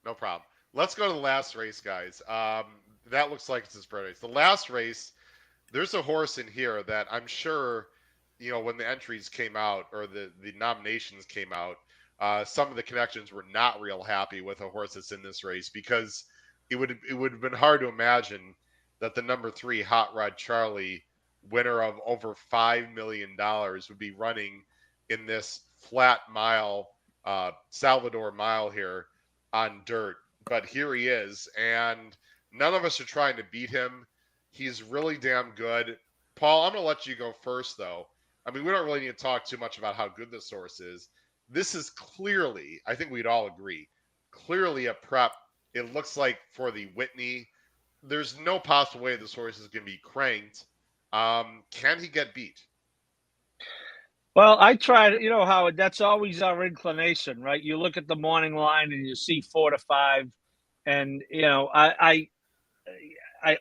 no problem. Let's go to the last race, guys. That looks like it's his race. The last race, there's a horse in here that I'm sure, when the entries came out or the nominations came out, some of the connections were not real happy with a horse that's in this race because it would have been hard to imagine that the number 3 Hot Rod Charlie, winner of over $5 million, would be running in this flat mile, Salvator Mile here on dirt. But here he is, and none of us are trying to beat him. He's really damn good. Paul, I'm going to let you go first, though. I mean, we don't really need to talk too much about how good this horse is. This is clearly, I think we'd all agree, clearly a prep. It looks like for the Whitney. There's no possible way this horse is going to be cranked. Can he get beat? Well, I tried, Howard, that's always our inclination, right? You look at the morning line and you see 4 to 5. And, I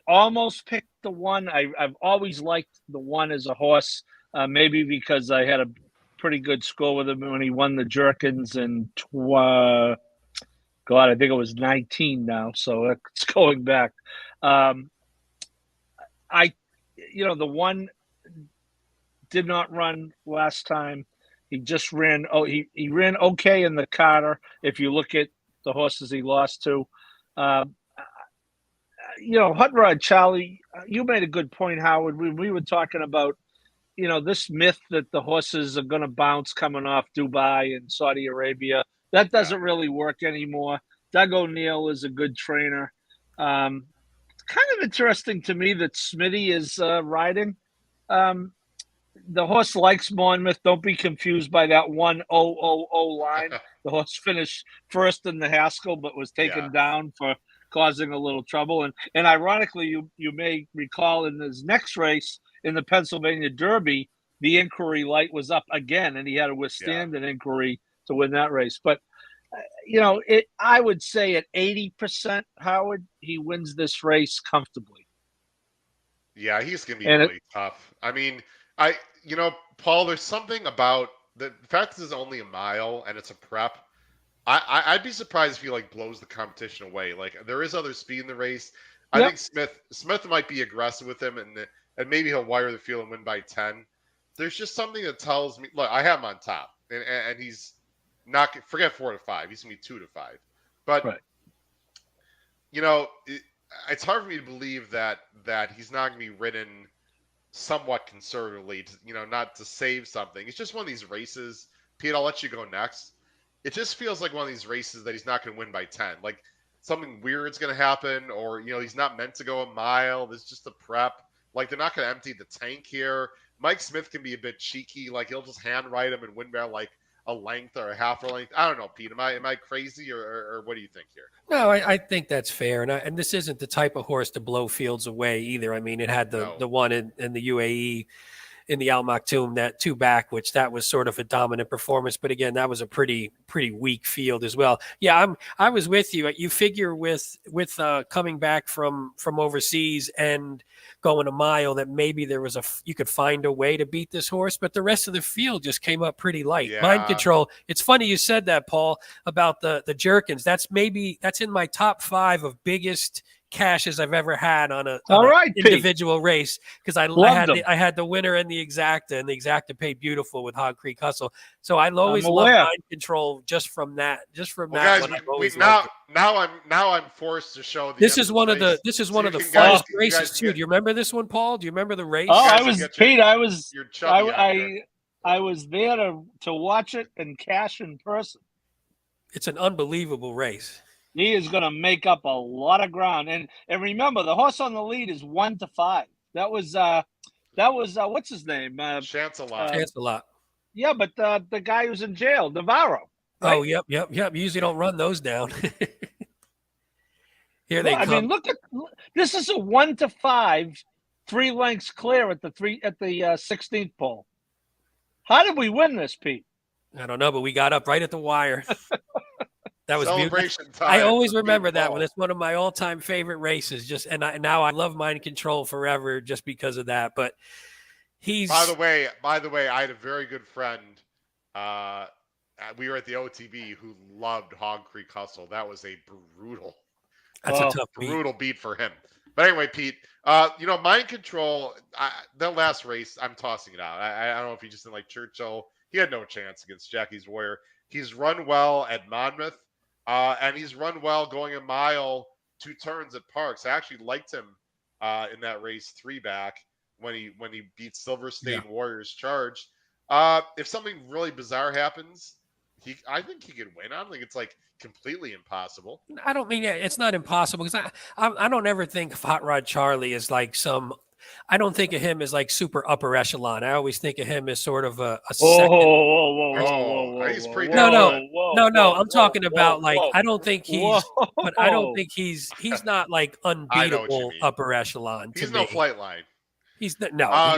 almost picked the 1. I've always liked the 1 as a horse, maybe because I had a pretty good score with him when he won the Jerkins in, God, I think it was 19 now. So it's going back. The 1 did not run last time. He just ran. He ran okay in the Carter. If you look at the horses he lost to, Hot Rod Charlie, you made a good point, Howard. We were talking about, this myth that the horses are going to bounce coming off Dubai and Saudi Arabia. That doesn't really work anymore. Doug O'Neill is a good trainer. Kind of interesting to me that Smitty is riding. The horse likes Monmouth. Don't be confused by that 1-0-0 line. The horse finished first in the Haskell, but was taken down for causing a little trouble. And ironically, you may recall in his next race in the Pennsylvania Derby, the inquiry light was up again, and he had to withstand an inquiry to win that race. But I would say at 80%, Howard, he wins this race comfortably. Yeah, he's going to be really tough. I mean, Paul, there's something about the fact this is only a mile and it's a prep. I'd be surprised if he blows the competition away. There is other speed in the race. I think Smith might be aggressive with him, and maybe he'll wire the field and win by 10. There's just something that tells me, look, I have him on top, and he's not, forget 4 to 5. He's gonna be 2 to 5. But it's hard for me to believe that he's not gonna be ridden somewhat conservatively, not to save something. It's just one of these races. Pete, I'll let you go next. It just feels like one of these races that he's not going to win by 10. Like something weird's going to happen, or he's not meant to go a mile. There's just a prep. Like they're not going to empty the tank here. Mike Smith can be a bit cheeky. Like he'll just handwrite him and win by a length or a half a length. I don't know, Pete. Am I crazy or what do you think here? No, I think that's fair, and this isn't the type of horse to blow fields away either. I mean, it had the one in the UAE in the Al Maktoum, that 2-back, which that was sort of a dominant performance. But again, that was a pretty weak field as well. Yeah, I was with you. You figure with coming back from overseas and going a mile that maybe there was you could find a way to beat this horse, but the rest of the field just came up pretty light. Mind Yeah. Control. It's funny you said that, Paul, about the Jerkins. That's in my top 5 of biggest cashes I've ever had on an individual race, because I had the winner and the exacta paid beautiful with Hog Creek Hustle. So I always love Mind Control just from that. Well, guys, now I'm forced to show the. This is one of the funnest races too. Do you remember this one, Paul? Do you remember the race? Oh, I was Pete. I was there to watch it and cash in person. It's an unbelievable race. He is going to make up a lot of ground, and remember, the horse on the lead is 1-5. That was what's his name? Chancelot. Chancelot. Yeah, but the guy who's in jail, Navarro. Right? Oh, yep. You usually don't run those down. Here they come. I mean, look, this is a 1-5, 3 lengths clear at the 16th pole. How did we win this, Pete? I don't know, but we got up right at the wire. That was celebration time. I always remember that one. It's one of my all-time favorite races. Now I love Mind Control forever just because of that. But he's by the way, I had a very good friend. We were at the OTB who loved Hog Creek Hustle. That was a brutal beat for him. But anyway, Pete, Mind Control. The last race, I'm tossing it out. I don't know if he just didn't like Churchill. He had no chance against Jackie's Warrior. He's run well at Monmouth. And he's run well going a mile, 2 turns at Parks. I actually liked him in that race 3-back when he beat Silver State Warriors Charge. If something really bizarre happens, I think he could win. I don't think it's like completely impossible. I don't mean it's not impossible, because I don't ever think of Hot Rod Charlie as like some. I don't think of him as like super upper echelon. I always think of him as sort of a second. No. I'm talking about I don't think he's, but I don't think he's not like unbeatable upper echelon. He's no flight line. He's no.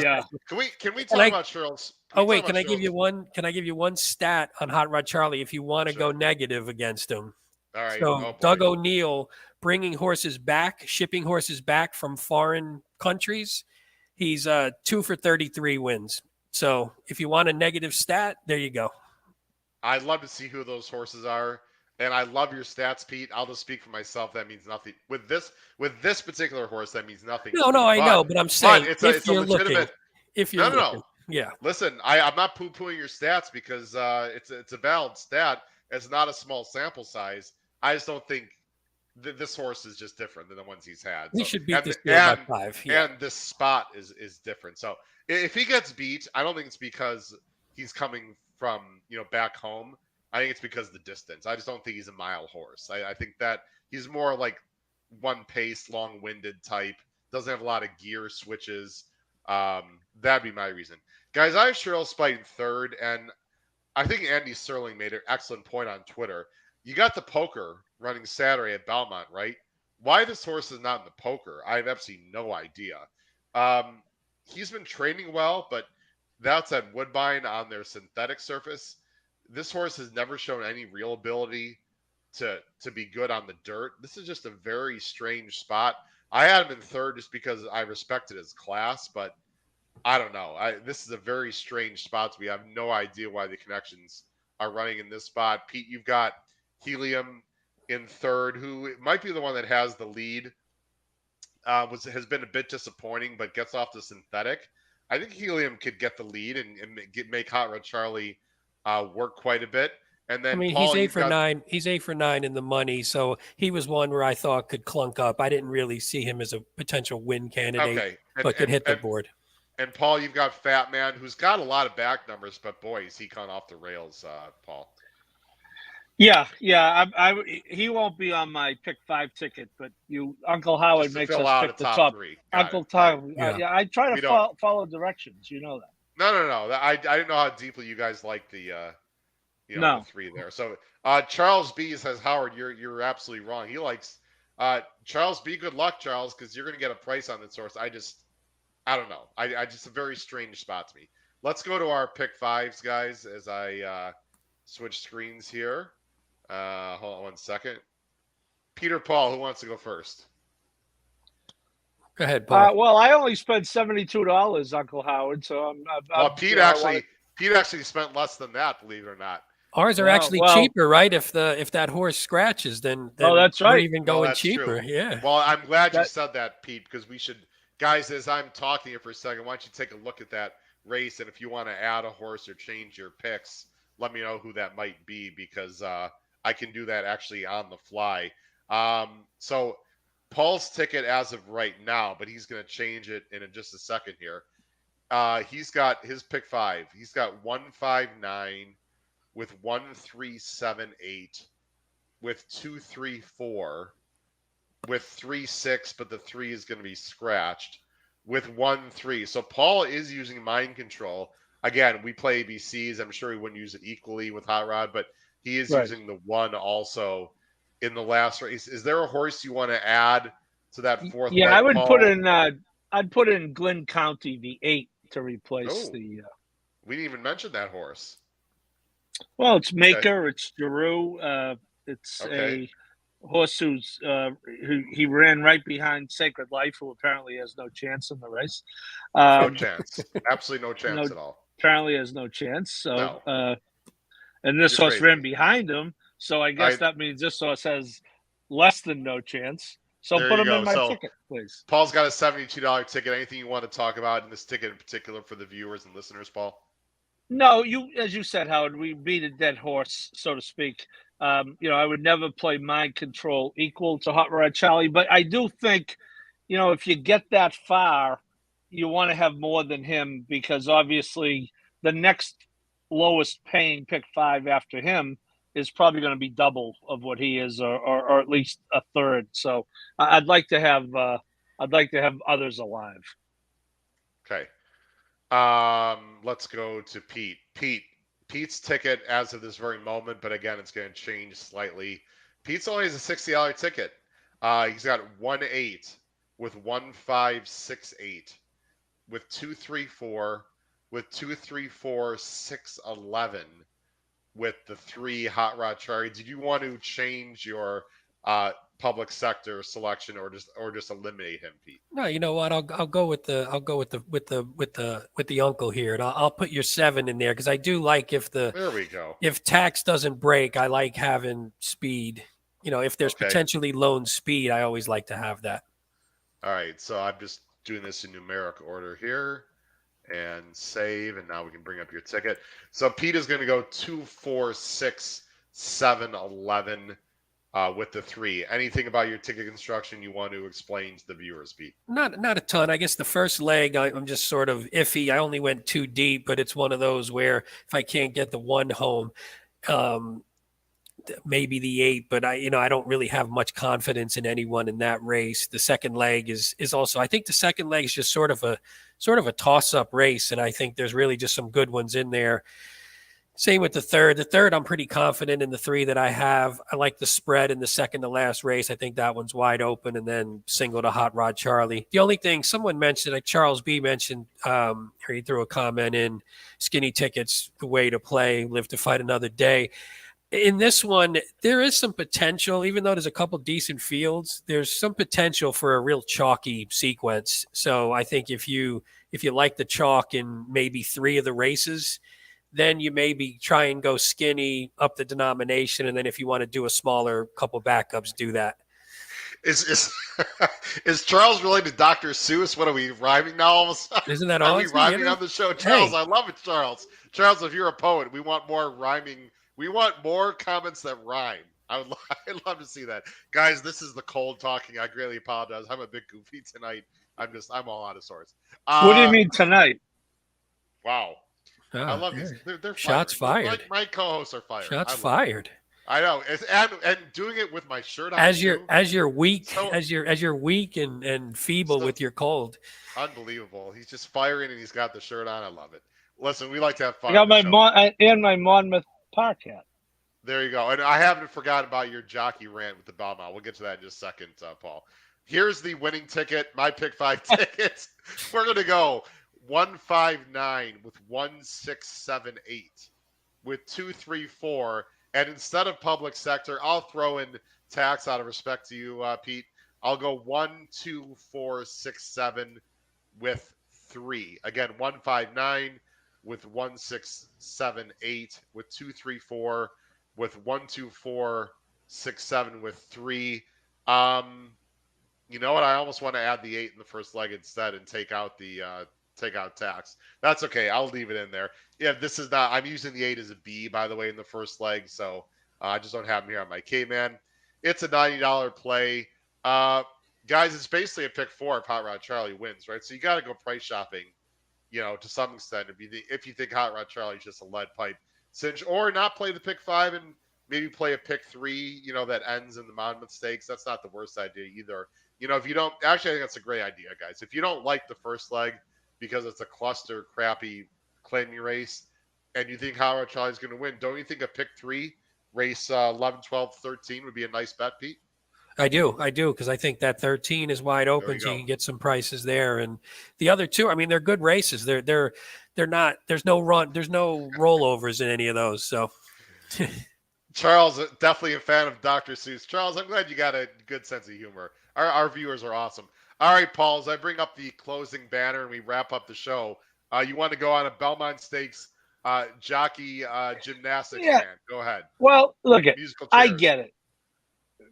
Can we talk about Charles? Can I give you one? Can I give you one stat on Hot Rod Charlie if you want to go negative against him? All right. So Doug O'Neill bringing horses back, shipping horses back from foreign countries. He's 2 for 33 wins. So if you want a negative stat, there you go. I'd love to see who those horses are, and I love your stats, Pete. I'll just speak for myself. That means nothing with this particular horse. That means nothing. No, I know, but I'm saying it's a legitimate. If you're no. Yeah. Listen, I'm not poo-pooing your stats because it's a valid stat. It's not a small sample size. I just don't think this horse is just different than the ones he's had. He should beat this by 5. Yeah. And this spot is different. So if he gets beat, I don't think it's because he's coming from back home. I think it's because of the distance. I just don't think he's a mile horse. I think that he's more like one pace, long-winded type. Doesn't have a lot of gear switches. That'd be my reason. Guys, I have Cheryl Spite in 3rd, and I think Andy Serling made an excellent point on Twitter. You got the poker running Saturday at Belmont, right? Why this horse is not in the poker, I have absolutely no idea. He's been training well, but that's at Woodbine on their synthetic surface. This horse has never shown any real ability to be good on the dirt. This is just a very strange spot. I had him in 3rd just because I respected his class, but I don't know. This is a very strange spot. We have no idea why the connections are running in this spot. Pete, you've got Helium in 3rd, who might be the one that has the lead. Has been a bit disappointing, but gets off the synthetic. I think Helium could get the lead and make Hot Rod Charlie work quite a bit. And then Paul, he's 8 for 9. He's 8 for 9 in the money, so he was one where I thought could clunk up. I didn't really see him as a potential win candidate, but could hit the board. And Paul, you've got Fat Man, who's got a lot of back numbers, but boy, is he gone off the rails, Paul. Yeah. He won't be on my pick 5 ticket, but Uncle Howard makes us pick the top 3. Uncle Howard. Yeah, I try to follow directions. You know that. No. I didn't know how deeply you guys like the the 3 there. So Charles B says, Howard, you're absolutely wrong. He likes Charles B. Good luck, Charles, because you're going to get a price on this horse. I don't know. I just a very strange spot to me. Let's go to our pick fives, guys, as I switch screens here. Hold on 1 second. Peter, Paul, who wants to go first? Go ahead, Paul. Well, I only spent $72, Uncle Howard. So Well, I'm Pete actually spent less than that, believe it or not. Ours are actually well, cheaper, right? If that horse scratches, then oh, that's we're right. even Well, going that's cheaper. true. Yeah. Well, I'm glad you That- said that, Pete, because we should, guys, as I'm talking here for a second, why don't you take a look at that race, and if you want to add a horse or change your picks, let me know who that might be, because I can do that actually on the fly. So Paul's ticket as of right now, but he's going to change it in just a second here. He's got his pick five. He's got 159 with 1378 with 234 with 3-6, but the 3 is going to be scratched with 1-3. So Paul is using mind control. Again, we play ABCs. I'm sure he wouldn't use it equally with Hot Rod, but he is using the 1 also in the last race. Is there a horse you want to add to that fourth leg, I would Paul? put in. I'd put in Glenn County, the 8, to replace the. We didn't even mention that horse. Well, it's Maker. It's Giroux. It's a horse who he ran right behind Sacred Life, who apparently has no chance in the race. No chance. Absolutely no chance at all. Apparently has no chance. So, no. And this horse ran behind him. So I guess that means this horse has less than no chance. So put him in my ticket, please. Paul's got a $72 ticket. Anything you want to talk about in this ticket in particular for the viewers and listeners, Paul? No, as you said, Howard, we beat a dead horse, so to speak. I would never play mind control equal to Hot Rod Charlie, but I do think, if you get that far, you want to have more than him, because obviously the next lowest paying pick 5 after him is probably going to be double of what he is, or at least a third. So I'd like to have others alive. Okay. Let's go to Pete. Pete's ticket as of this very moment, but again, it's going to change slightly. Pete's only has a $60 ticket. He's got 1-8 with 1568 with 234 with 234 611 with the 3 Hot Rod Charlie. Did you want to change your public sector selection, or just eliminate him, Pete? No, you know what? I'll go with the uncle here, and I'll put your 7 in there, because I do like there we go. If tax doesn't break, I like having speed. If there's potentially lone speed, I always like to have that. All right, so I'm just doing this in numeric order here, and save, and now we can bring up your ticket. So Pete is going to go 2, 4, 6, 7, 11. With the 3. Anything about your ticket construction you want to explain to the viewers, Pete? Not a ton. I guess the first leg, I'm just sort of iffy. I only went 2 deep, but it's one of those where if I can't get the 1 home, maybe the 8, but I don't really have much confidence in anyone in that race. The second leg is also, I think the second leg is just sort of a toss-up race, and I think there's really just some good ones in there. Same with the third. The third, I'm pretty confident in the 3 that I have. I like the spread in the second to last race. I think that one's wide open, and then single to Hot Rod Charlie. The only thing someone mentioned, like Charles B mentioned, he threw a comment in, skinny tickets, the way to play, live to fight another day. In this one, there is some potential, even though there's a couple decent fields, there's some potential for a real chalky sequence. So I think if you like the chalk in maybe 3 of the races, then you maybe try and go skinny up the denomination, and then if you want to do a smaller couple backups, do that. Is Charles related to Dr. Seuss? What are we rhyming now all of a sudden? Isn't that awesome? Are we awesome? rhyming on the show? Charles, I love it, Charles. Charles, if you're a poet, we want more rhyming. We want more comments that rhyme. I'd love to see that. Guys, this is the cold talking. I greatly apologize. I'm a bit goofy tonight. I'm all out of sorts. What do you mean tonight? Wow. I love these. They're shots fired. My co-hosts are fired. Shots fired. I know, and doing it with my shirt on. As you're weak and feeble with your cold. Unbelievable. He's just firing, and he's got the shirt on. I love it. Listen, we like to have fun. I got my Monmouth Park hat. There you go. And I haven't forgotten about your jockey rant with the Belmont. We'll get to that in just a second, Paul. Here's the winning ticket, my pick 5 tickets. We're going to go 159 with 1678 with 234. And instead of public sector, I'll throw in tax out of respect to you, Pete. I'll go 12467 with 3. Again, 159 with 1678 with 234 with 12467 with 3. You know what? I almost want to add the 8 in the first leg instead and take out tax. That's okay. I'll leave it in there. Yeah, this is not. I'm using the 8 as a B, by the way, in the first leg, so I just don't have them here on my K-Man. It's a $90 play. Guys, it's basically a pick 4 if Hot Rod Charlie wins, right? So you got to go price shopping, to some extent if you think Hot Rod Charlie's just a lead pipe cinch, or not play the pick 5 and maybe play a pick 3, that ends in the Monmouth Stakes. That's not the worst idea either. If you don't, actually, I think that's a great idea, guys. If you don't like the first leg because it's a cluster, crappy claiming race, and you think Howard Charlie's going to win, don't you think a pick 3 race 11, 12, 13 would be a nice bet, Pete? I do, because I think that 13 is wide open, so you can get some prices there. And the other two, I mean, they're good races. They're not. There's no rollovers in any of those. So. Charles, definitely a fan of Dr. Seuss. Charles, I'm glad you got a good sense of humor. Our viewers are awesome. All right, Paul, as I bring up the closing banner and we wrap up the show, you want to go on a Belmont Stakes jockey gymnastics fan. Go ahead. Well, look, I get it.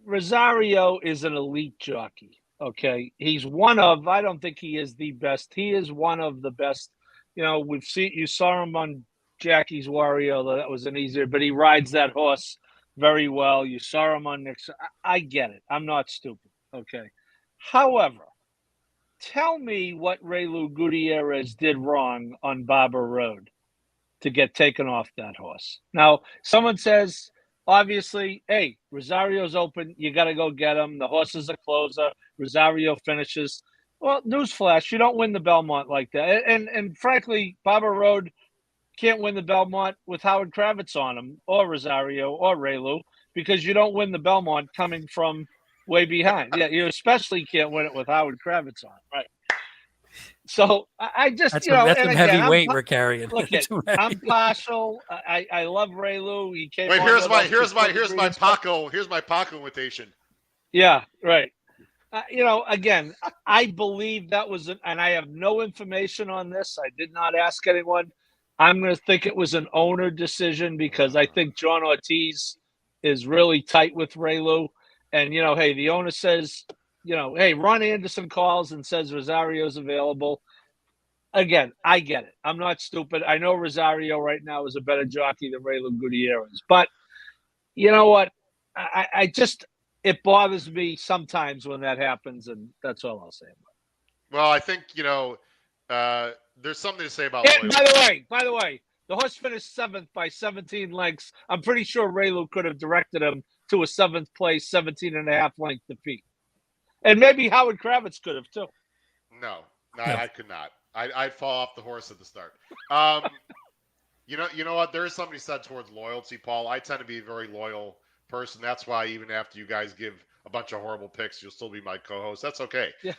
Rosario is an elite jockey. Okay. He's I don't think he is the best. He is one of the best. You saw him on Jackie's Warrior. That was an easier, but he rides that horse very well. You saw him on Nixon. I get it. I'm not stupid. Okay. However, tell me what Raylu Gutierrez did wrong on Barber Road to get taken off that horse. Now, someone says, obviously, hey, Rosario's open. You got to go get him. The horse is a closer. Rosario finishes. Well, newsflash, you don't win the Belmont like that. And frankly, Barber Road can't win the Belmont with Howard Kravitz on him or Rosario or Raylu because you don't win the Belmont coming from way behind. Yeah, you especially can't win it with Howard Kravitz on, right? So I just, that's some heavy weight we're carrying. Look, I'm partial. I love Raylu. He came. Wait, here's my Paco invitation. Yeah, right. Again, I believe that was and I have no information on this. I did not ask anyone. I'm going to think it was an owner decision because I think John Ortiz is really tight with Raylu. And, hey, the owner says, hey, Ron Anderson calls and says Rosario's available. Again, I get it. I'm not stupid. I know Rosario right now is a better jockey than Raylu Gutierrez. But you know what? I just, it bothers me sometimes when that happens, and that's all I'll say about it. Well, I think, there's something to say about By the way, the horse finished 7th by 17 lengths. I'm pretty sure Raylu could have directed him to a 7th place, 17.5 length defeat. And maybe Howard Kravitz could have, too. No, I could not. I'd fall off the horse at the start. You know what? There is something said towards loyalty, Paul. I tend to be a very loyal person. That's why even after you guys give a bunch of horrible picks, you'll still be my co-host. That's okay. Yeah.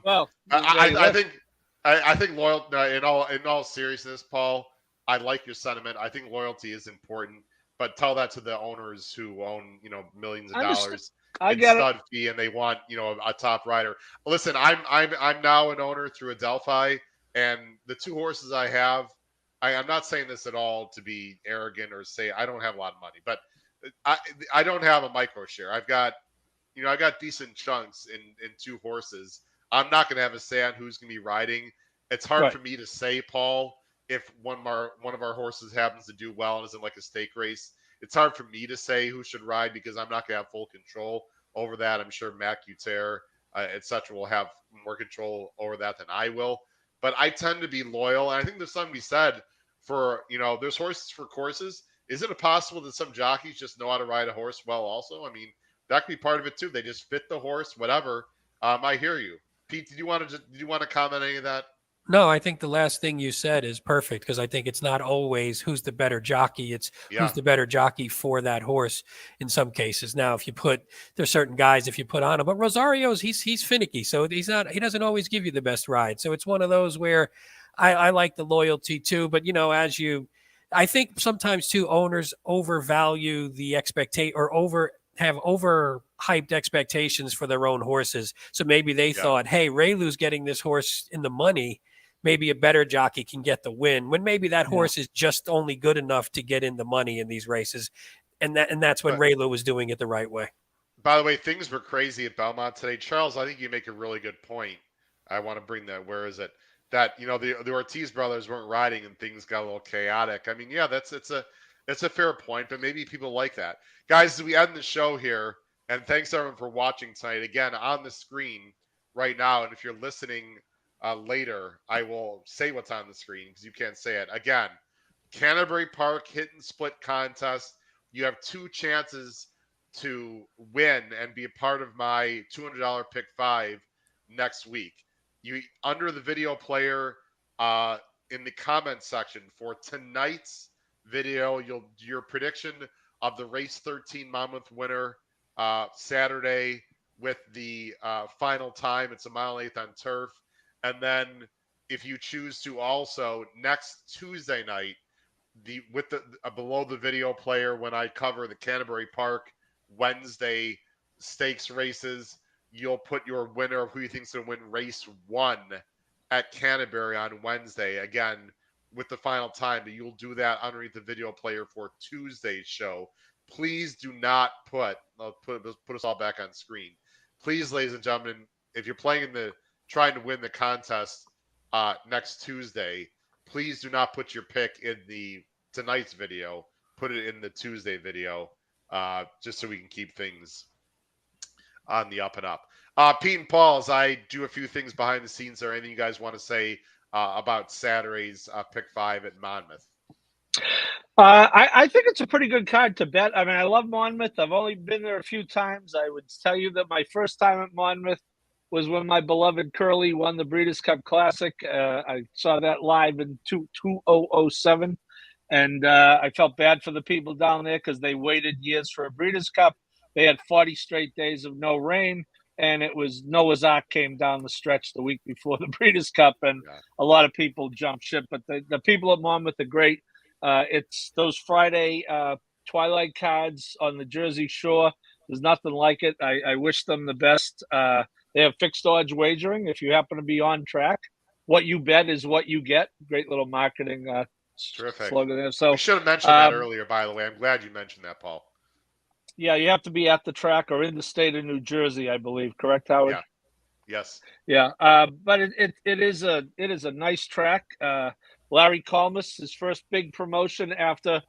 Well, I think loyal. In all seriousness, Paul, I like your sentiment. I think loyalty is important, but tell that to the owners who own millions of dollars in stud fee, and they want a top rider. Listen, I'm now an owner through Adelphi, and the 2 horses I have. I'm not saying this at all to be arrogant or say I don't have a lot of money, but I don't have a micro share. I've got decent chunks in 2 horses. I'm not going to have a say on who's going to be riding. It's hard for me to say, Paul, if one of our horses happens to do well and isn't like a stake race. It's hard for me to say who should ride because I'm not going to have full control over that. I'm sure Matt Guterre, et cetera, will have more control over that than I will. But I tend to be loyal. And I think there's something to be said for, there's horses for courses. Is it possible that some jockeys just know how to ride a horse well also? I mean, that could be part of it too. They just fit the horse, whatever. I hear you. Pete, did you want to comment on any of that? No, I think the last thing you said is perfect because I think it's not always who's the better jockey. It's who's Yeah, the better jockey for that horse in some cases. Now, if you put there's certain guys if you put on him, but Rosario's he's finicky, so he doesn't always give you the best ride. So it's one of those where I like the loyalty too. But I think sometimes too owners overvalue the expectation or overhyped expectations for their own horses. So maybe they yeah. thought, hey, Raylu's getting this horse in the money, maybe a better jockey can get the win when maybe that Yeah. horse is just only good enough to get in the money in these races. And that's when But Raylu was doing it the right way. by the way, things were crazy at Belmont today. Charles, I think you make a really good point. I want to bring that. Where is it? That the Ortiz brothers weren't riding and things got a little chaotic. I mean, yeah, it's a fair point, but maybe people like that. Guys, as we end the show here, and thanks everyone for watching tonight. Again, on the screen right now, and if you're listening later, I will say what's on the screen because you can't say it. Again, Canterbury Park hit and split contest. You have two chances to win and be a part of my $200 pick five next week. You under the video player in the comment section for tonight's video, you'll your prediction of the race 13 Monmouth winner Saturday with the final time. It's a mile and eighth on turf. And then if you choose to also next Tuesday night, the with the below the video player when I cover the Canterbury Park Wednesday stakes races, you'll put your winner of who you think's going to win race one at Canterbury on Wednesday. Again, with the final time, but you'll do that underneath the video player for Tuesday's show. Please do not I'll put us all back on screen. Please, ladies and gentlemen, if you're playing in the trying to win the contest next Tuesday, please do not put your pick in the tonight's video. Put it in the Tuesday video, just so we can keep things on the up and up. Pete and Paul, as I do a few things behind the scenes, there anything you guys want to say about Saturday's pick five at Monmouth? I think it's a pretty good card to bet. I mean, I love Monmouth. I've only been there a few times. I would tell you that my first time at Monmouth was when my beloved Curly won the Breeders' Cup Classic. I saw that live in 2007, and I felt bad for the people down there because they waited years for a Breeders' Cup. They had 40 straight days of no rain, and it was Noah's Ark came down the stretch the week before the Breeders' Cup, and a lot of people jumped ship. But the people at Monmouth are great. It's those Friday twilight cards on the Jersey Shore. There's nothing like it. I wish them the best. They have fixed odds wagering. If you happen to be on track, what you bet is what you get. Great little marketing Terrific slogan there. So we should have mentioned that earlier, by the way. I'm glad you mentioned that, Paul. Yeah, you have to be at the track or in the state of New Jersey, I believe. Correct, Howard? Yeah. Yes. Yeah. But it is a nice track. Larry Colmus, his first big promotion after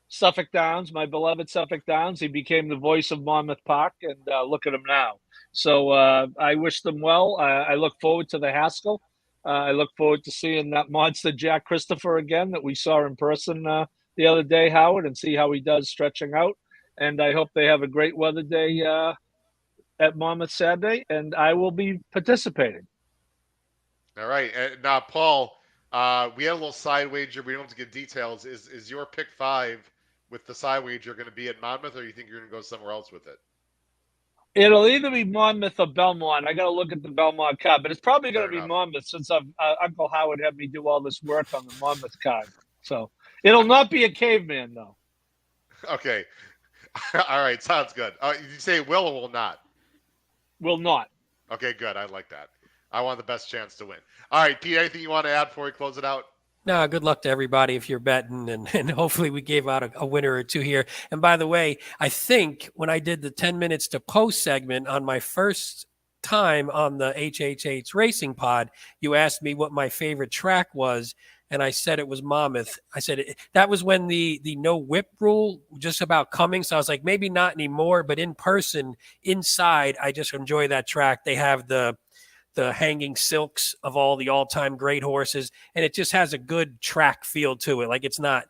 Suffolk Downs, my beloved Suffolk Downs. He became the voice of Monmouth Park, and look at him now. So I wish them well. I look forward to the Haskell. I look forward to seeing that monster Jack Christopher again that we saw in person the other day, Howard, and see how he does stretching out. And I hope they have a great weather day at Monmouth Saturday, and I will be participating. All right. And now, Paul, we had a little side wager. We don't have to get details. Is your pick five with the side wager going to be at Monmouth, or you think you're going to go somewhere else with it? It'll either be Monmouth or Belmont. I got to look at the Belmont card, but it's probably going to be Monmouth since Uncle Howard had me do all this work on the Monmouth card. So it'll not be a caveman, though. Okay. All right. Sounds good. Did you say will or will not? Will not. Okay, good. I like that. I want the best chance to win. All right, Pete, anything you want to add before we close it out? No, good luck to everybody if you're betting, and hopefully we gave out a winner or two here. And by the way, I think when I did the 10 minutes to post segment on my first time on the HHH Racing Pod, you asked me what my favorite track was, and I said it was Monmouth. I said that was when the no whip rule was just about coming, so I was like, maybe not anymore, but in person, inside, I just enjoy that track. They have the hanging silks of all the all-time great horses, and it just has a good track feel to it. Like it's not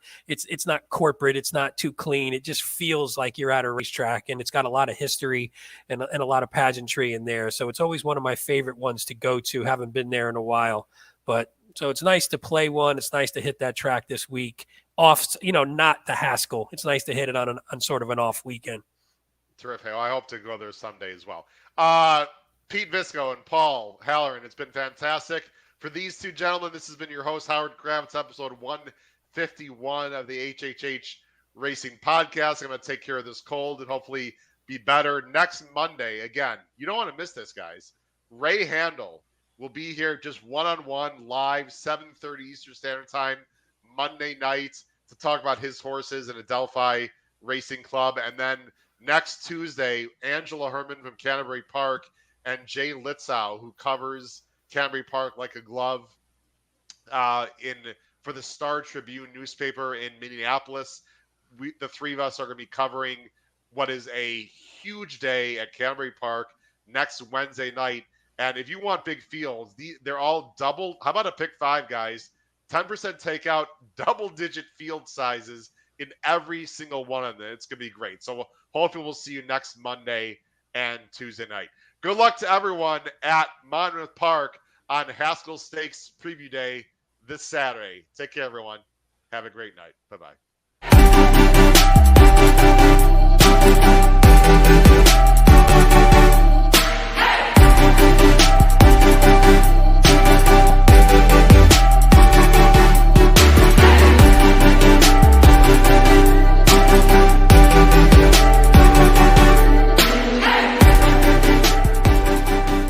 corporate, it's not too clean. It just feels like you're at a racetrack, and it's got a lot of history and a lot of pageantry in there. So it's always one of my favorite ones to go to. Haven't been there in a while, But so it's nice to play one. It's nice to hit that track this week off, not the Haskell. It's nice to hit it on sort of an off weekend. Terrific. Well, I hope to go there someday as well. Pete Visco and Paul Halloran, it's been fantastic. For these two gentlemen, this has been your host, Howard Kravitz, episode 151 of the HHH Racing Podcast. I'm going to take care of this cold and hopefully be better next Monday. Again, you don't want to miss this, guys. Ray Handel will be here just one-on-one live, 7:30 Eastern Standard Time, Monday night to talk about his horses in Adelphi Racing Club. And then next Tuesday, Angela Herman from Canterbury Park and Jay Litzow, who covers Canterbury Park like a glove for the Star Tribune newspaper in Minneapolis. The three of us are going to be covering what is a huge day at Canterbury Park next Wednesday night. And if you want big fields, they're all double. How about a pick five, guys? 10% takeout, double-digit field sizes in every single one of them. It's going to be great. So hopefully we'll see you next Monday and Tuesday night. Good luck to everyone at Monmouth Park on Haskell Stakes Preview Day this Saturday. Take care, everyone. Have a great night. Bye-bye.